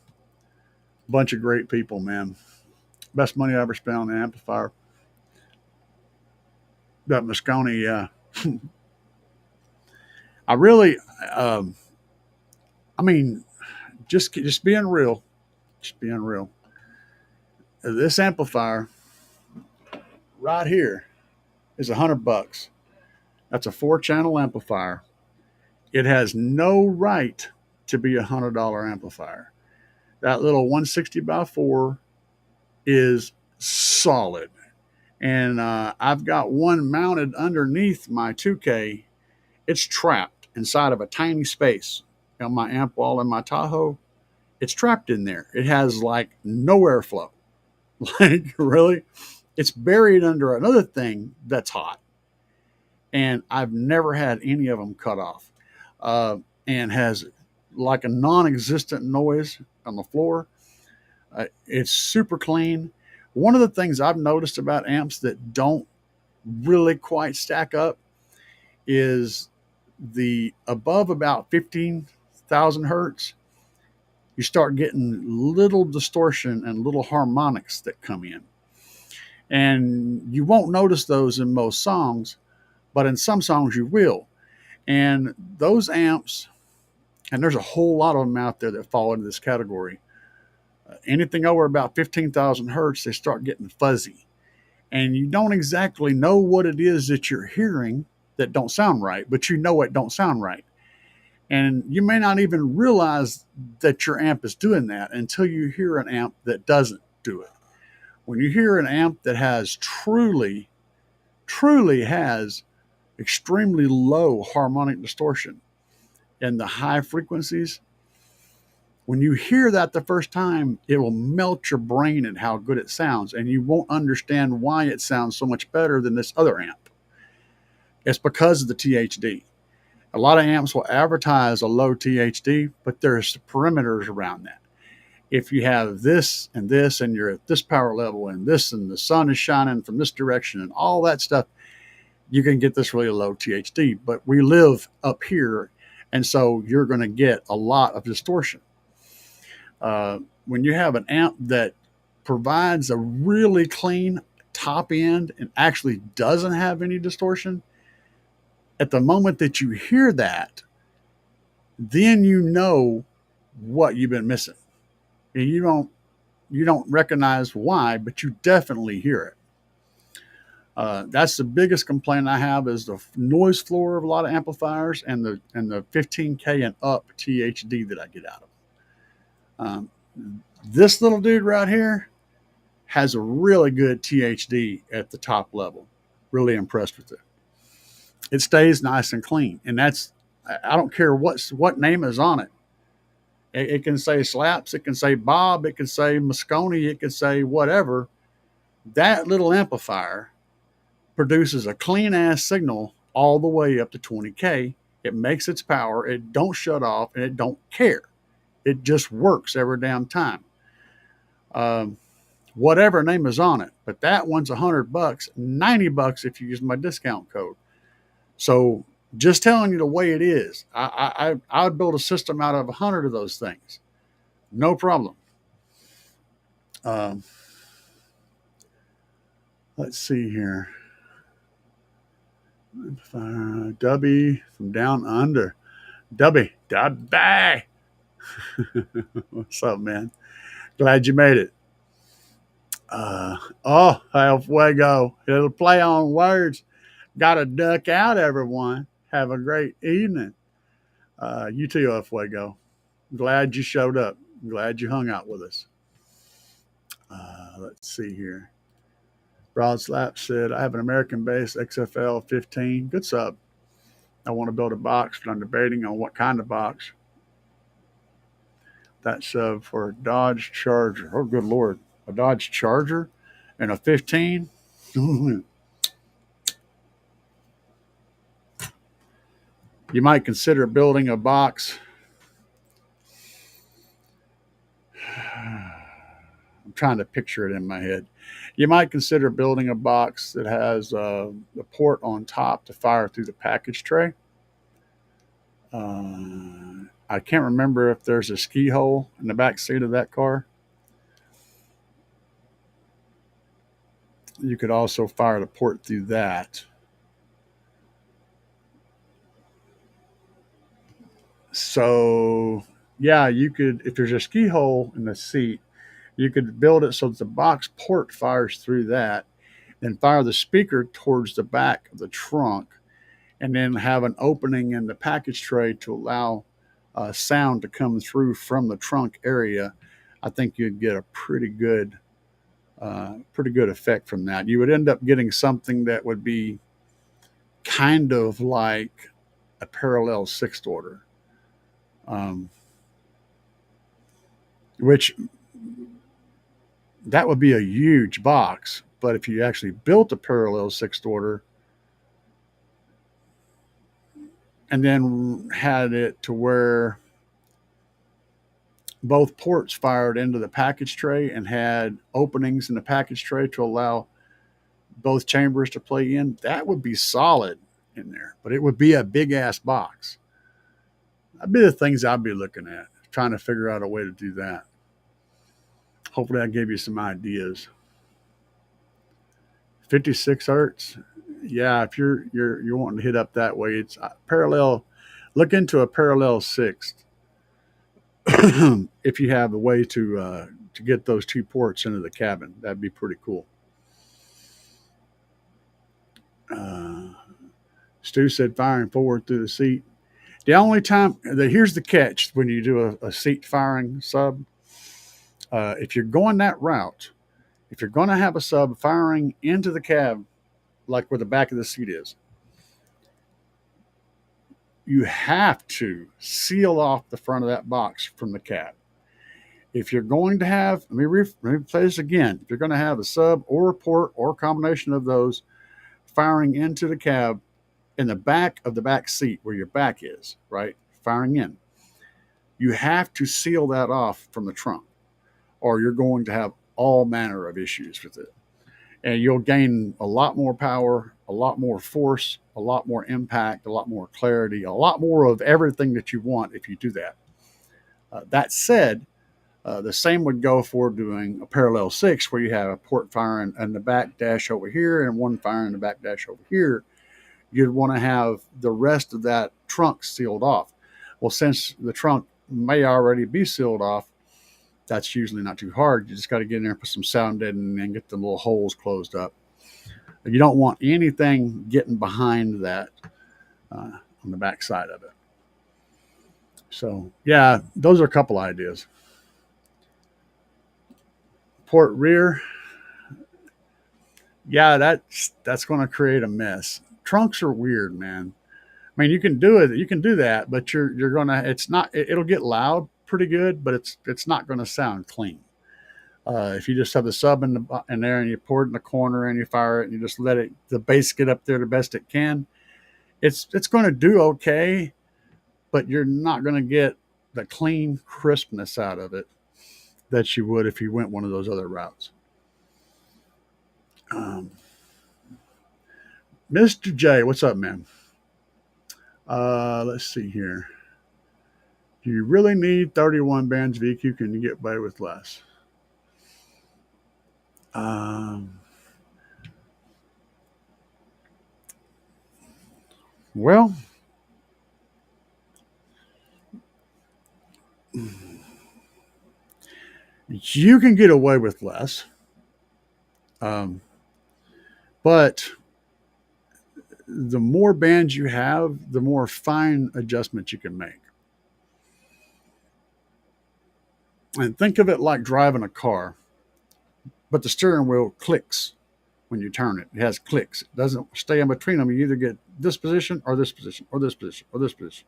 Bunch of great people, man. Best money I ever spent on the amplifier. That Moscone, yeah. I really, um, I mean, just being real, just being real. This amplifier right here is $100. That's a 4-channel amplifier. It has no right to be $100 amplifier. That little 160 by 4 is solid. And I've got one mounted underneath my 2K. It's trapped inside of a tiny space on my amp wall in my Tahoe. It's trapped in there. It has like no airflow. Like, really? It's buried under another thing that's hot. And I've never had any of them cut off. And has like a non existent noise on the floor. It's super clean. One of the things I've noticed about amps that don't really quite stack up is the above about 15,000 hertz, you start getting little distortion and little harmonics that come in. And you won't notice those in most songs, but in some songs you will. And those amps, and there's a whole lot of them out there that fall into this category. Anything over about 15,000 hertz, they start getting fuzzy. And you don't exactly know what it is that you're hearing that don't sound right, but you know it don't sound right. And you may not even realize that your amp is doing that until you hear an amp that doesn't do it. When you hear an amp that has truly has extremely low harmonic distortion. And the high frequencies, when you hear that the first time, it will melt your brain at how good it sounds, and you won't understand why it sounds so much better than this other amp. It's because of the THD. A lot of amps will advertise a low THD, but there's perimeters around that. If you have this, and you're at this power level, and this, and the sun is shining from this direction, and all that stuff, you can get this really low THD. But we live up here, and so you're going to get a lot of distortion. When you have an amp that provides a really clean top end and actually doesn't have any distortion, at the moment that you hear that, then you know what you've been missing. And you don't recognize why, but you definitely hear it. That's the biggest complaint I have is the noise floor of a lot of amplifiers and the 15K and up THD that I get out of them. This little dude right here has a really good THD at the top level. Really impressed with it. It stays nice and clean, and I don't care what name is on it. It can say Slapz, it can say Bob, it can say Moscone, it can say whatever. That little amplifier produces a clean ass signal all the way up to 20K. It makes its power, it don't shut off, and it don't care. It just works every damn time. Whatever name is on it, but that one's $100, $90 if you use my discount code. So just telling you the way it is, I would build a system out of 100 of those things, no problem. Um, let's see here. Dubby from down under. Dubby. What's up, man? Glad you made it. El Fuego. It'll play on words. Got to duck out, everyone. Have a great evening. You too, El Fuego. Glad you showed up. Glad you hung out with us. Let's see here. Broad Slap said, I have an American based XFL 15. Good sub. I want to build a box, but I'm debating on what kind of box. That sub for a Dodge Charger. Oh, good Lord. A Dodge Charger and a 15? You might consider building a box. I'm trying to picture it in my head. You might consider building a box that has the port on top to fire through the package tray. I can't remember if there's a ski hole in the back seat of that car. You could also fire the port through that. So, yeah, you could, if there's a ski hole in the seat, you could build it so that the box port fires through that, then fire the speaker towards the back of the trunk, and then have an opening in the package tray to allow sound to come through from the trunk area. I think you'd get a pretty good effect from that. You would end up getting something that would be kind of like a parallel sixth order, which that would be a huge box. But if you actually built a parallel sixth order and then had it to where both ports fired into the package tray and had openings in the package tray to allow both chambers to play in, that would be solid in there. But it would be a big ass box. That'd be the things I'd be looking at, trying to figure out a way to do that. Hopefully, I gave you some ideas. 56 hertz. Yeah, if you're wanting to hit up that way, it's parallel. Look into a parallel sixth if you have a way to get those two ports into the cabin. That'd be pretty cool. Stu said firing forward through the seat. The only time, here's the catch when you do a seat firing sub. If you're going that route, if you're going to have a sub firing into the cab, like where the back of the seat is, you have to seal off the front of that box from the cab. If you're going to have, let me play this again. If you're going to have a sub or a port or a combination of those firing into the cab in the back of the back seat where your back is, right? Firing in, you have to seal that off from the trunk, or you're going to have all manner of issues with it. And you'll gain a lot more power, a lot more force, a lot more impact, a lot more clarity, a lot more of everything that you want if you do that. That said, the same would go for doing a parallel six, where you have a port firing in the back dash over here and one firing in the back dash over here. You'd want to have the rest of that trunk sealed off. Well, since the trunk may already be sealed off, that's usually not too hard. You just got to get in there and put some sound deadening and get the little holes closed up. You don't want anything getting behind that on the back side of it. So, yeah, those are a couple ideas. Port rear, yeah, that's going to create a mess. Trunks are weird, man. I mean, you can do it, you can do that, but you're gonna, it's not, it'll get loud pretty good, but it's not going to sound clean. If you just have the sub in there and you pour it in the corner and you fire it and you just let it, the bass get up there the best it can, it's going to do okay, but you're not going to get the clean crispness out of it that you would if you went one of those other routes. Um, Mr. J, what's up, man? Let's see here. Do you really need 31 bands VQ? Can you get by with less? Um, well, you can get away with less, um, but the more bands you have, the more fine adjustments you can make. And think of it like driving a car, but the steering wheel clicks when you turn it. It has clicks. It doesn't stay in between them. You either get this position or this position or this position or this position.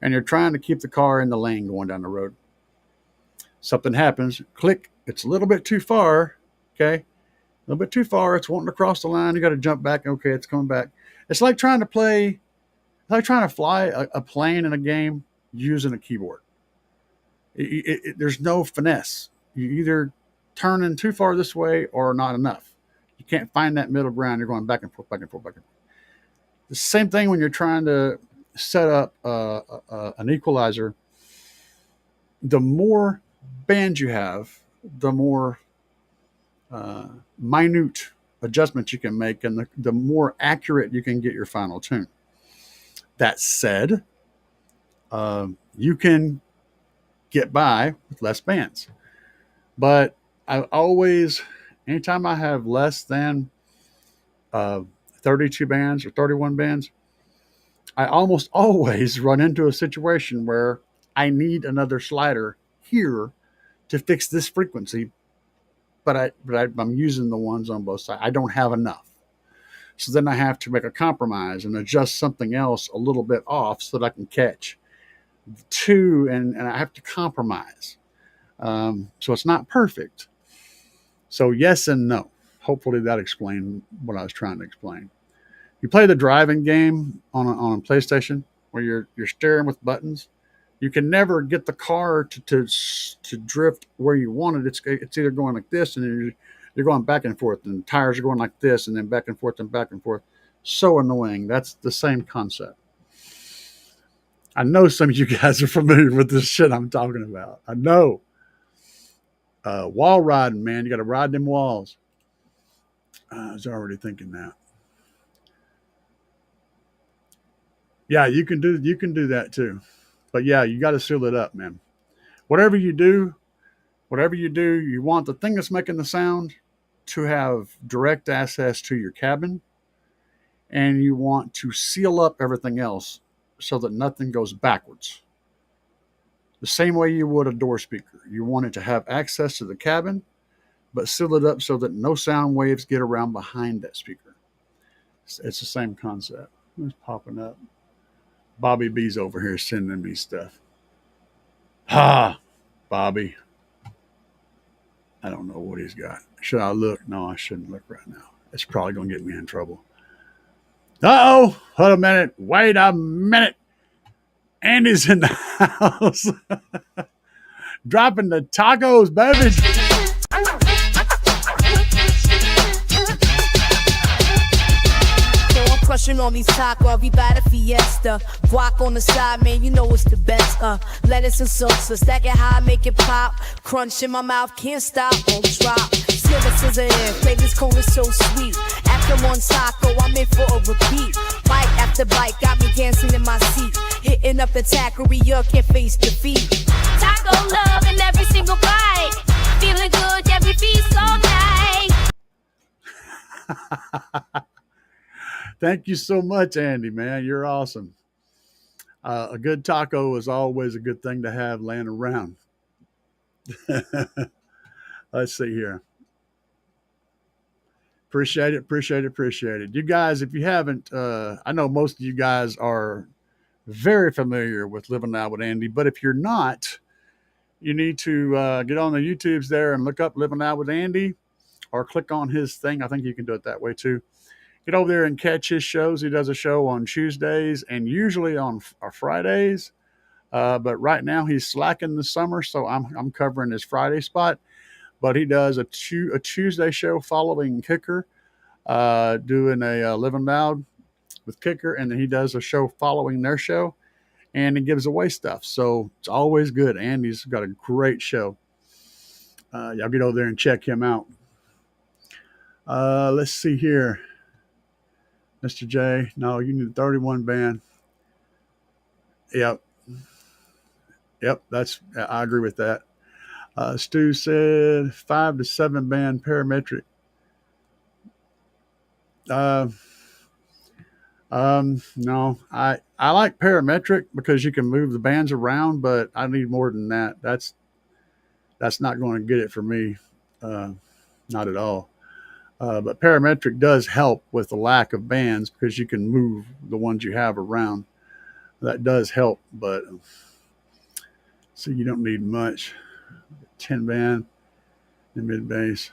And you're trying to keep the car in the lane going down the road. Something happens, click, it's a little bit too far, okay? A little bit too far, it's wanting to cross the line, you got to jump back, okay, it's coming back. It's like trying to fly a plane in a game using a keyboard. There's no finesse. You either turning too far this way or not enough. You can't find that middle ground. You're going back and forth, back and forth, back and forth. The same thing when you're trying to set up an equalizer. The more bands you have, the more minute adjustments you can make, and the more accurate you can get your final tune. That said, you can get by with less bands. But I always, anytime I have less than 32 bands or 31 bands, I almost always run into a situation where I need another slider here to fix this frequency, I'm using the ones on both sides. I don't have enough. So then I have to make a compromise and adjust something else a little bit off so that I can catch the two, and I have to compromise. So it's not perfect. So yes and no. Hopefully that explained what I was trying to explain. You play the driving game on a PlayStation where you're steering with buttons. You can never get the car to drift where you want it. It's either going like this, and you're going back and forth, and the tires are going like this, and then back and forth and back and forth. So annoying. That's the same concept. I know some of you guys are familiar with this shit I'm talking about. I know. Wall riding, man. You got to ride them walls. I was already thinking that. Yeah, you can do that too. But yeah, you got to seal it up, man. Whatever you do, you want the thing that's making the sound to have direct access to your cabin, and you want to seal up everything else so that nothing goes backwards. The same way you would a door speaker. You want it to have access to the cabin, but seal it up so that no sound waves get around behind that speaker. It's the same concept. It's popping up. Bobby B's over here sending me stuff. Ha, Bobby. I don't know what he's got. Should I look? No, I shouldn't look right now. It's probably going to get me in trouble. Uh-oh. Hold a minute. Wait a minute. Andy's in the house. Dropping the tacos, baby. Crushing on these tacos, we buy the fiesta. Guac on the side, man, you know it's the best. Lettuce and salsa, stack it high, make it pop. Crunch in my mouth, can't stop, won't drop. Scissor in, flavor's cold is so sweet. After one taco, I'm in for a repeat. Bite after bite, got me dancing in my seat. Hitting up the taqueria, can't face defeat. Taco love in every single bite. Feeling good every feast all night. Thank you so much, Andy, man. You're awesome. A good taco is always a good thing to have laying around. Let's see here. Appreciate it, appreciate it, appreciate it. You guys, if you haven't, I know most of you guys are very familiar with Living Out with Andy, but if you're not, you need to get on the YouTubes there and look up Living Out with Andy or click on his thing. I think you can do it that way too. Get over there and catch his shows. He does a show on Tuesdays and usually on Fridays. But right now he's slacking the summer, so I'm covering his Friday spot. But he does a Tuesday show following Kicker, doing a Living Loud with Kicker, and then he does a show following their show, and he gives away stuff. So it's always good. Andy's got a great show. Y'all get over there and check him out. Let's see here. Mr. J, no, you need a 31 band. Yep. Yep, I agree with that. Stu said 5 to 7 band parametric. No, I like parametric because you can move the bands around, but I need more than that. That's not going to get it for me. Not at all. But parametric does help with the lack of bands because you can move the ones you have around. That does help, but see, you don't need much. 10 band and mid bass.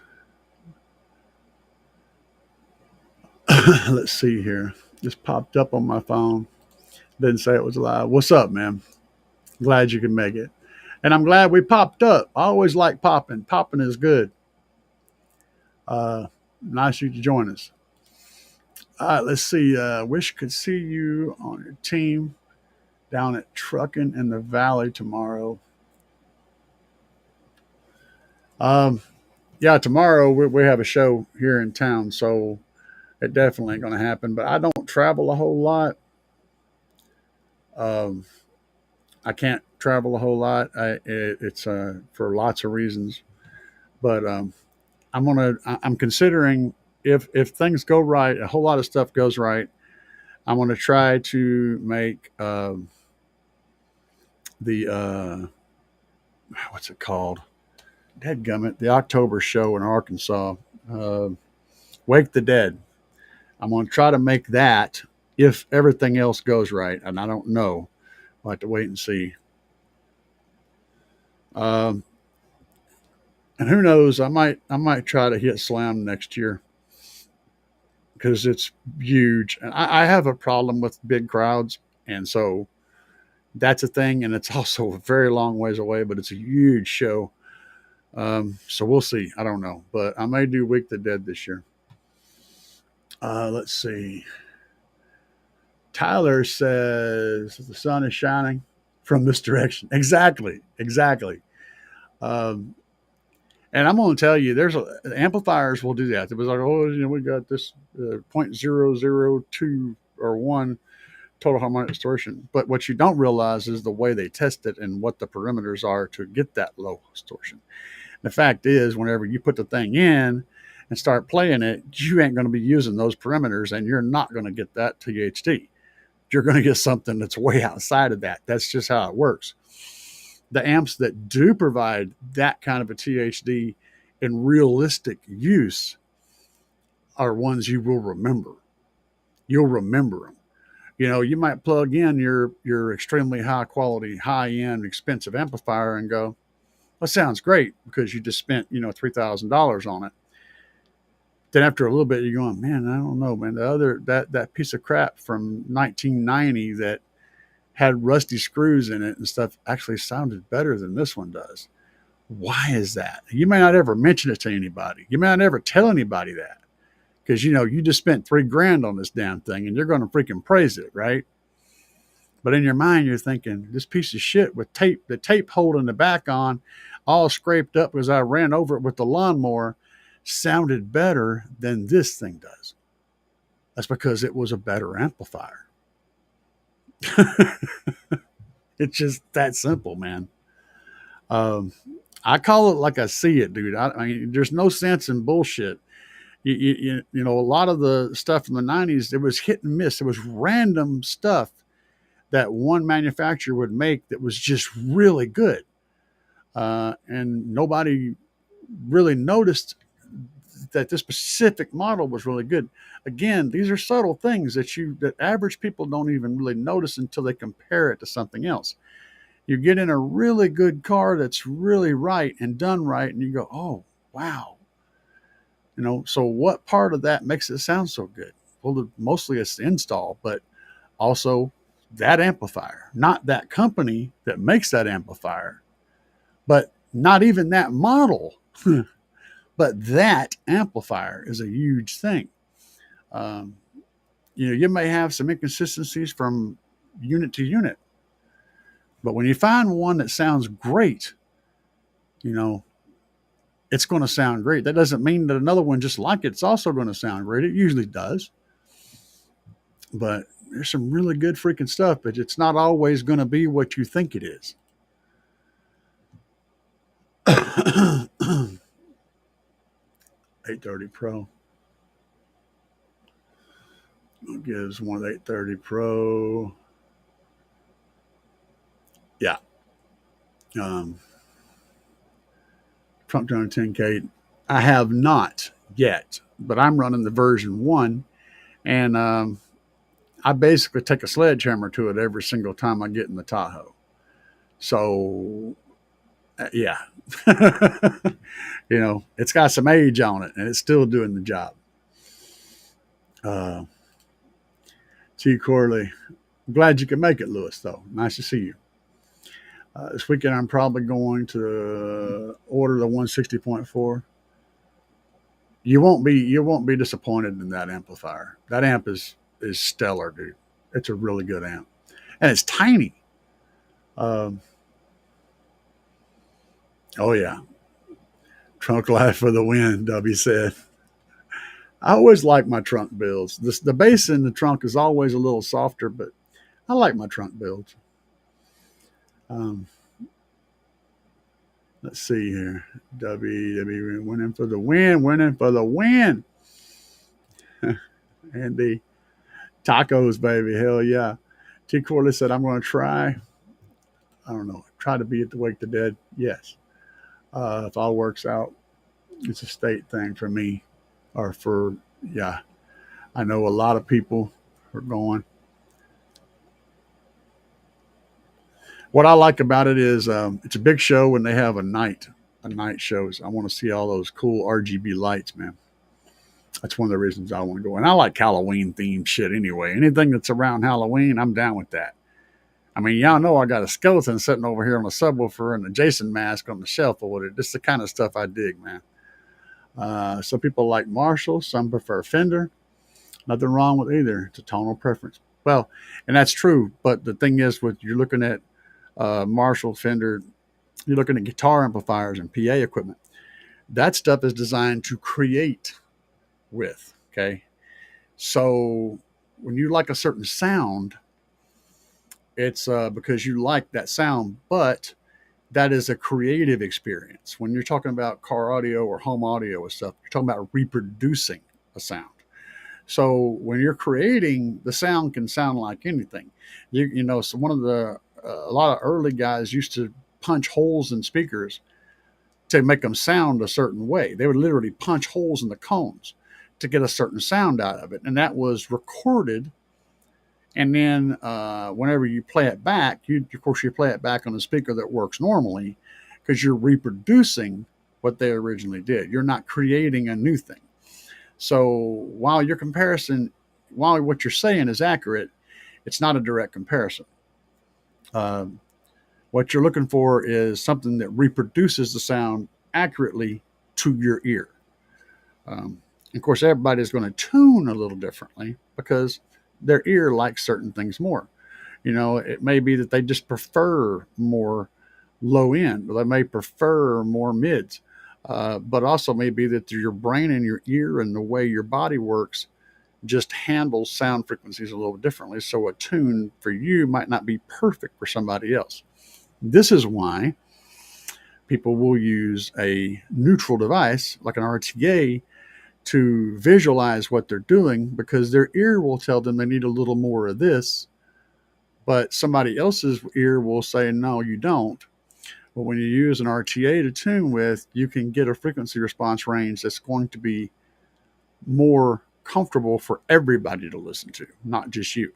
Let's see here. Just popped up on my phone. Didn't say it was live. What's up, man? Glad you can make it. And I'm glad we popped up. I always like popping. Popping is good. Nice you to join us. All right, let's see. Wish could see you on your team down at Trucking in the Valley tomorrow. Yeah, tomorrow we have a show here in town, so it definitely ain't going to happen. But I don't travel a whole lot. I can't travel a whole lot. It's for lots of reasons. But I'm considering if things go right, a whole lot of stuff goes right. I'm gonna try to make the what's it called? Dadgummit, the October show in Arkansas, Wake the Dead. I'm gonna try to make that if everything else goes right, and I don't know. I'll have to wait and see. And who knows? I might try to hit Slam next year because it's huge, and I have a problem with big crowds, and so that's a thing. And it's also a very long ways away, but it's a huge show. So we'll see. I don't know, but I may do Week the Dead this year. Let's see. Tyler says the sun is shining from this direction. Exactly. And I'm going to tell you, amplifiers will do that. It was like, we got this 0.002 or 1 total harmonic distortion. But what you don't realize is the way they test it and what the parameters are to get that low distortion. The fact is, whenever you put the thing in and start playing it, you ain't going to be using those parameters, and you're not going to get that THD. You're going to get something that's way outside of that. That's just how it works. The amps that do provide that kind of a THD in realistic use are ones you will remember. You'll remember them. You might plug in your extremely high quality, high end, expensive amplifier and go, that sounds great because you just spent, $3,000 on it. Then after a little bit, you're going, man, I don't know, man. That piece of crap from 1990 that had rusty screws in it and stuff actually sounded better than this one does. Why is that? You may not ever mention it to anybody. You may not ever tell anybody that because you just spent $3,000 on this damn thing and you're going to freaking praise it, right? But in your mind, you're thinking this piece of shit with the tape holding the back on, all scraped up because I ran over it with the lawnmower, sounded better than this thing does. That's because it was a better amplifier. It's just that simple, man. I call it like I see it, dude. I mean, there's no sense in bullshit. A lot of the stuff from the 90s, it was hit and miss. It was random stuff that one manufacturer would make that was just really good. And nobody really noticed that this specific model was really good. Again, these are subtle things that average people don't even really notice until they compare it to something else. You get in a really good car that's really right and done right, and you go, oh, wow. So what part of that makes it sound so good? Well, mostly it's the install, but also that amplifier, not that company that makes that amplifier, but not even that model. But that amplifier is a huge thing. You may have some inconsistencies from unit to unit, but when you find one that sounds great, it's going to sound great. That doesn't mean that another one just like it's also going to sound great. It usually does. But there's some really good freaking stuff, but it's not always going to be what you think it is. 830 Pro. I'll give one of the 830 Pro. Yeah. Trunk 210K. I have not yet, but I'm running the version 1. And I basically take a sledgehammer to it every single time I get in the Tahoe. So, yeah. It's got some age on it, and it's still doing the job. T. Corley, I'm glad you could make it, Lewis, though. Nice to see you. This weekend, I'm probably going to order the 160.4. You won't be disappointed in that amplifier. That amp is stellar, dude. It's a really good amp, and it's tiny. Oh yeah, trunk life for the win. W said. I always like my trunk builds. The bass in the trunk is always a little softer, but I like my trunk builds. Let's see here. W winning for the win. And the tacos, baby. Hell yeah. T. Corley said, I'm going to try. I don't know. Try to be at the Wake the Dead. Yes. If all works out, it's a state thing for me. I know a lot of people are going. What I like about it is it's a big show when they have a night shows. I want to see all those cool RGB lights, man. That's one of the reasons I want to go. And I like Halloween themed shit anyway. Anything that's around Halloween, I'm down with that. I mean, y'all know I got a skeleton sitting over here on a subwoofer and a Jason mask on the shelf or whatever. This is the kind of stuff I dig, man. Some people like Marshall. Some prefer Fender. Nothing wrong with either. It's a tonal preference. Well, and that's true. But the thing is, you're looking at Marshall, Fender, you're looking at guitar amplifiers and PA equipment. That stuff is designed to create with, okay? So when you like a certain sound, it's because you like that sound, but that is a creative experience. When you're talking about car audio or home audio or stuff, you're talking about reproducing a sound. So when you're creating, the sound can sound like anything. So one of the a lot of early guys used to punch holes in speakers to make them sound a certain way. They would literally punch holes in the cones to get a certain sound out of it. And that was recorded And then whenever you play it back, of course you play it back on the speaker that works normally, because you're reproducing what they originally did. You're not creating a new thing. So while what you're saying is accurate, it's not a direct comparison. What you're looking for is something that reproduces the sound accurately to your ear. Of course, everybody's going to tune a little differently because their ear likes certain things more. It may be that they just prefer more low end, or they may prefer more mids, but also may be that your brain and your ear and the way your body works just handles sound frequencies a little differently. So a tune for you might not be perfect for somebody else. This is why people will use a neutral device like an RTA to visualize what they're doing, because their ear will tell them they need a little more of this, but somebody else's ear will say, no, you don't. But when you use an RTA to tune with, you can get a frequency response range that's going to be more comfortable for everybody to listen to, not just you.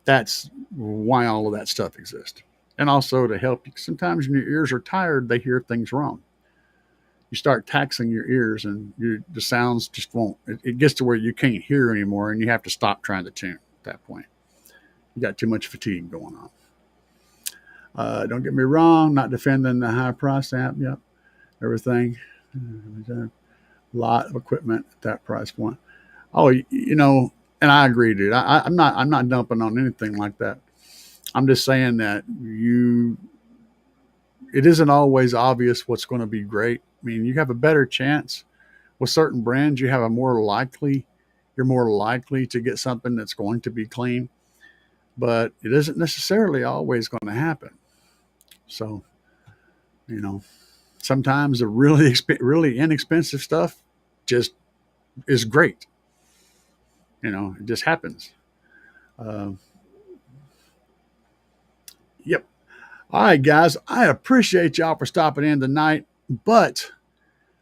That's why all of that stuff exists. And also to help you. Sometimes when your ears are tired, they hear things wrong. You start taxing your ears and the sounds just won't. It gets to where you can't hear anymore, and you have to stop trying to tune at that point. You got too much fatigue going on. Don't get me wrong, not defending the high price amp. Yep, everything. A lot of equipment at that price point. Oh, and I agree, dude. I'm not dumping on anything like that. I'm just saying that it isn't always obvious what's going to be great. I mean, you have a better chance with certain brands. You're more likely to get something that's going to be clean, but it isn't necessarily always going to happen. So, sometimes the really inexpensive stuff just is great. It just happens. Yep. All right, guys, I appreciate y'all for stopping in tonight, but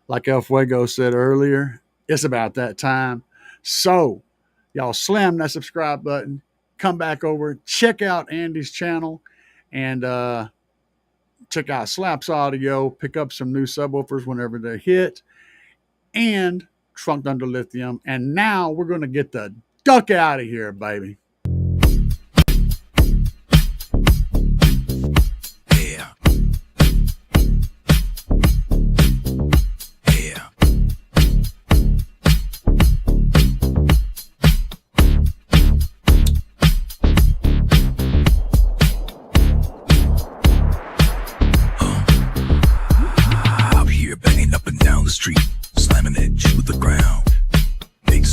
like El Fuego said earlier, it's about that time. So y'all slam that subscribe button, come back over, check out Andy's channel, and check out Slapz Audio, pick up some new subwoofers whenever they hit, and Trunked Under Lithium. And now we're going to get the duck out of here, baby.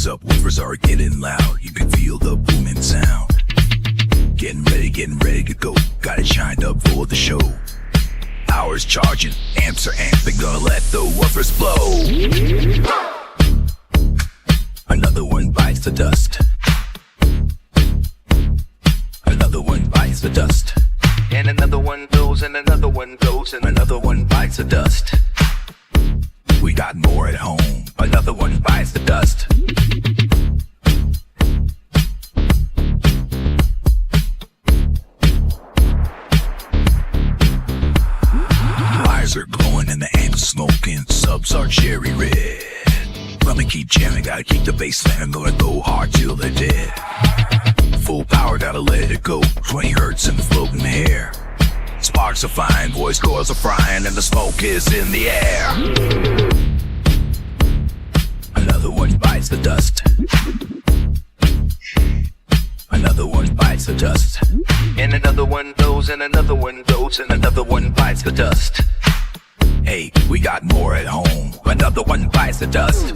Subwoofers are getting loud, you can feel the booming sound. Getting ready to go, got it shined up for the show. Hours charging, amps are amping, gonna let the woofers blow. Another one bites the dust. Another one bites the dust. And another one goes, and another one goes, and another one bites the dust. We got more at home, another one bites the dust. Eyes are glowing and the amp is smoking, subs are cherry red. Let me keep jamming, gotta keep the bass slamming, gonna go hard till they're dead. Full power, gotta let it go, 20 hertz in the floating air. Sparks are flying, voice cords are frying, and the smoke is in the air. Another one bites the dust. Another one bites the dust. And another one goes, and another one goes, and another one bites the dust. Hey, we got more at home. Another one bites the dust.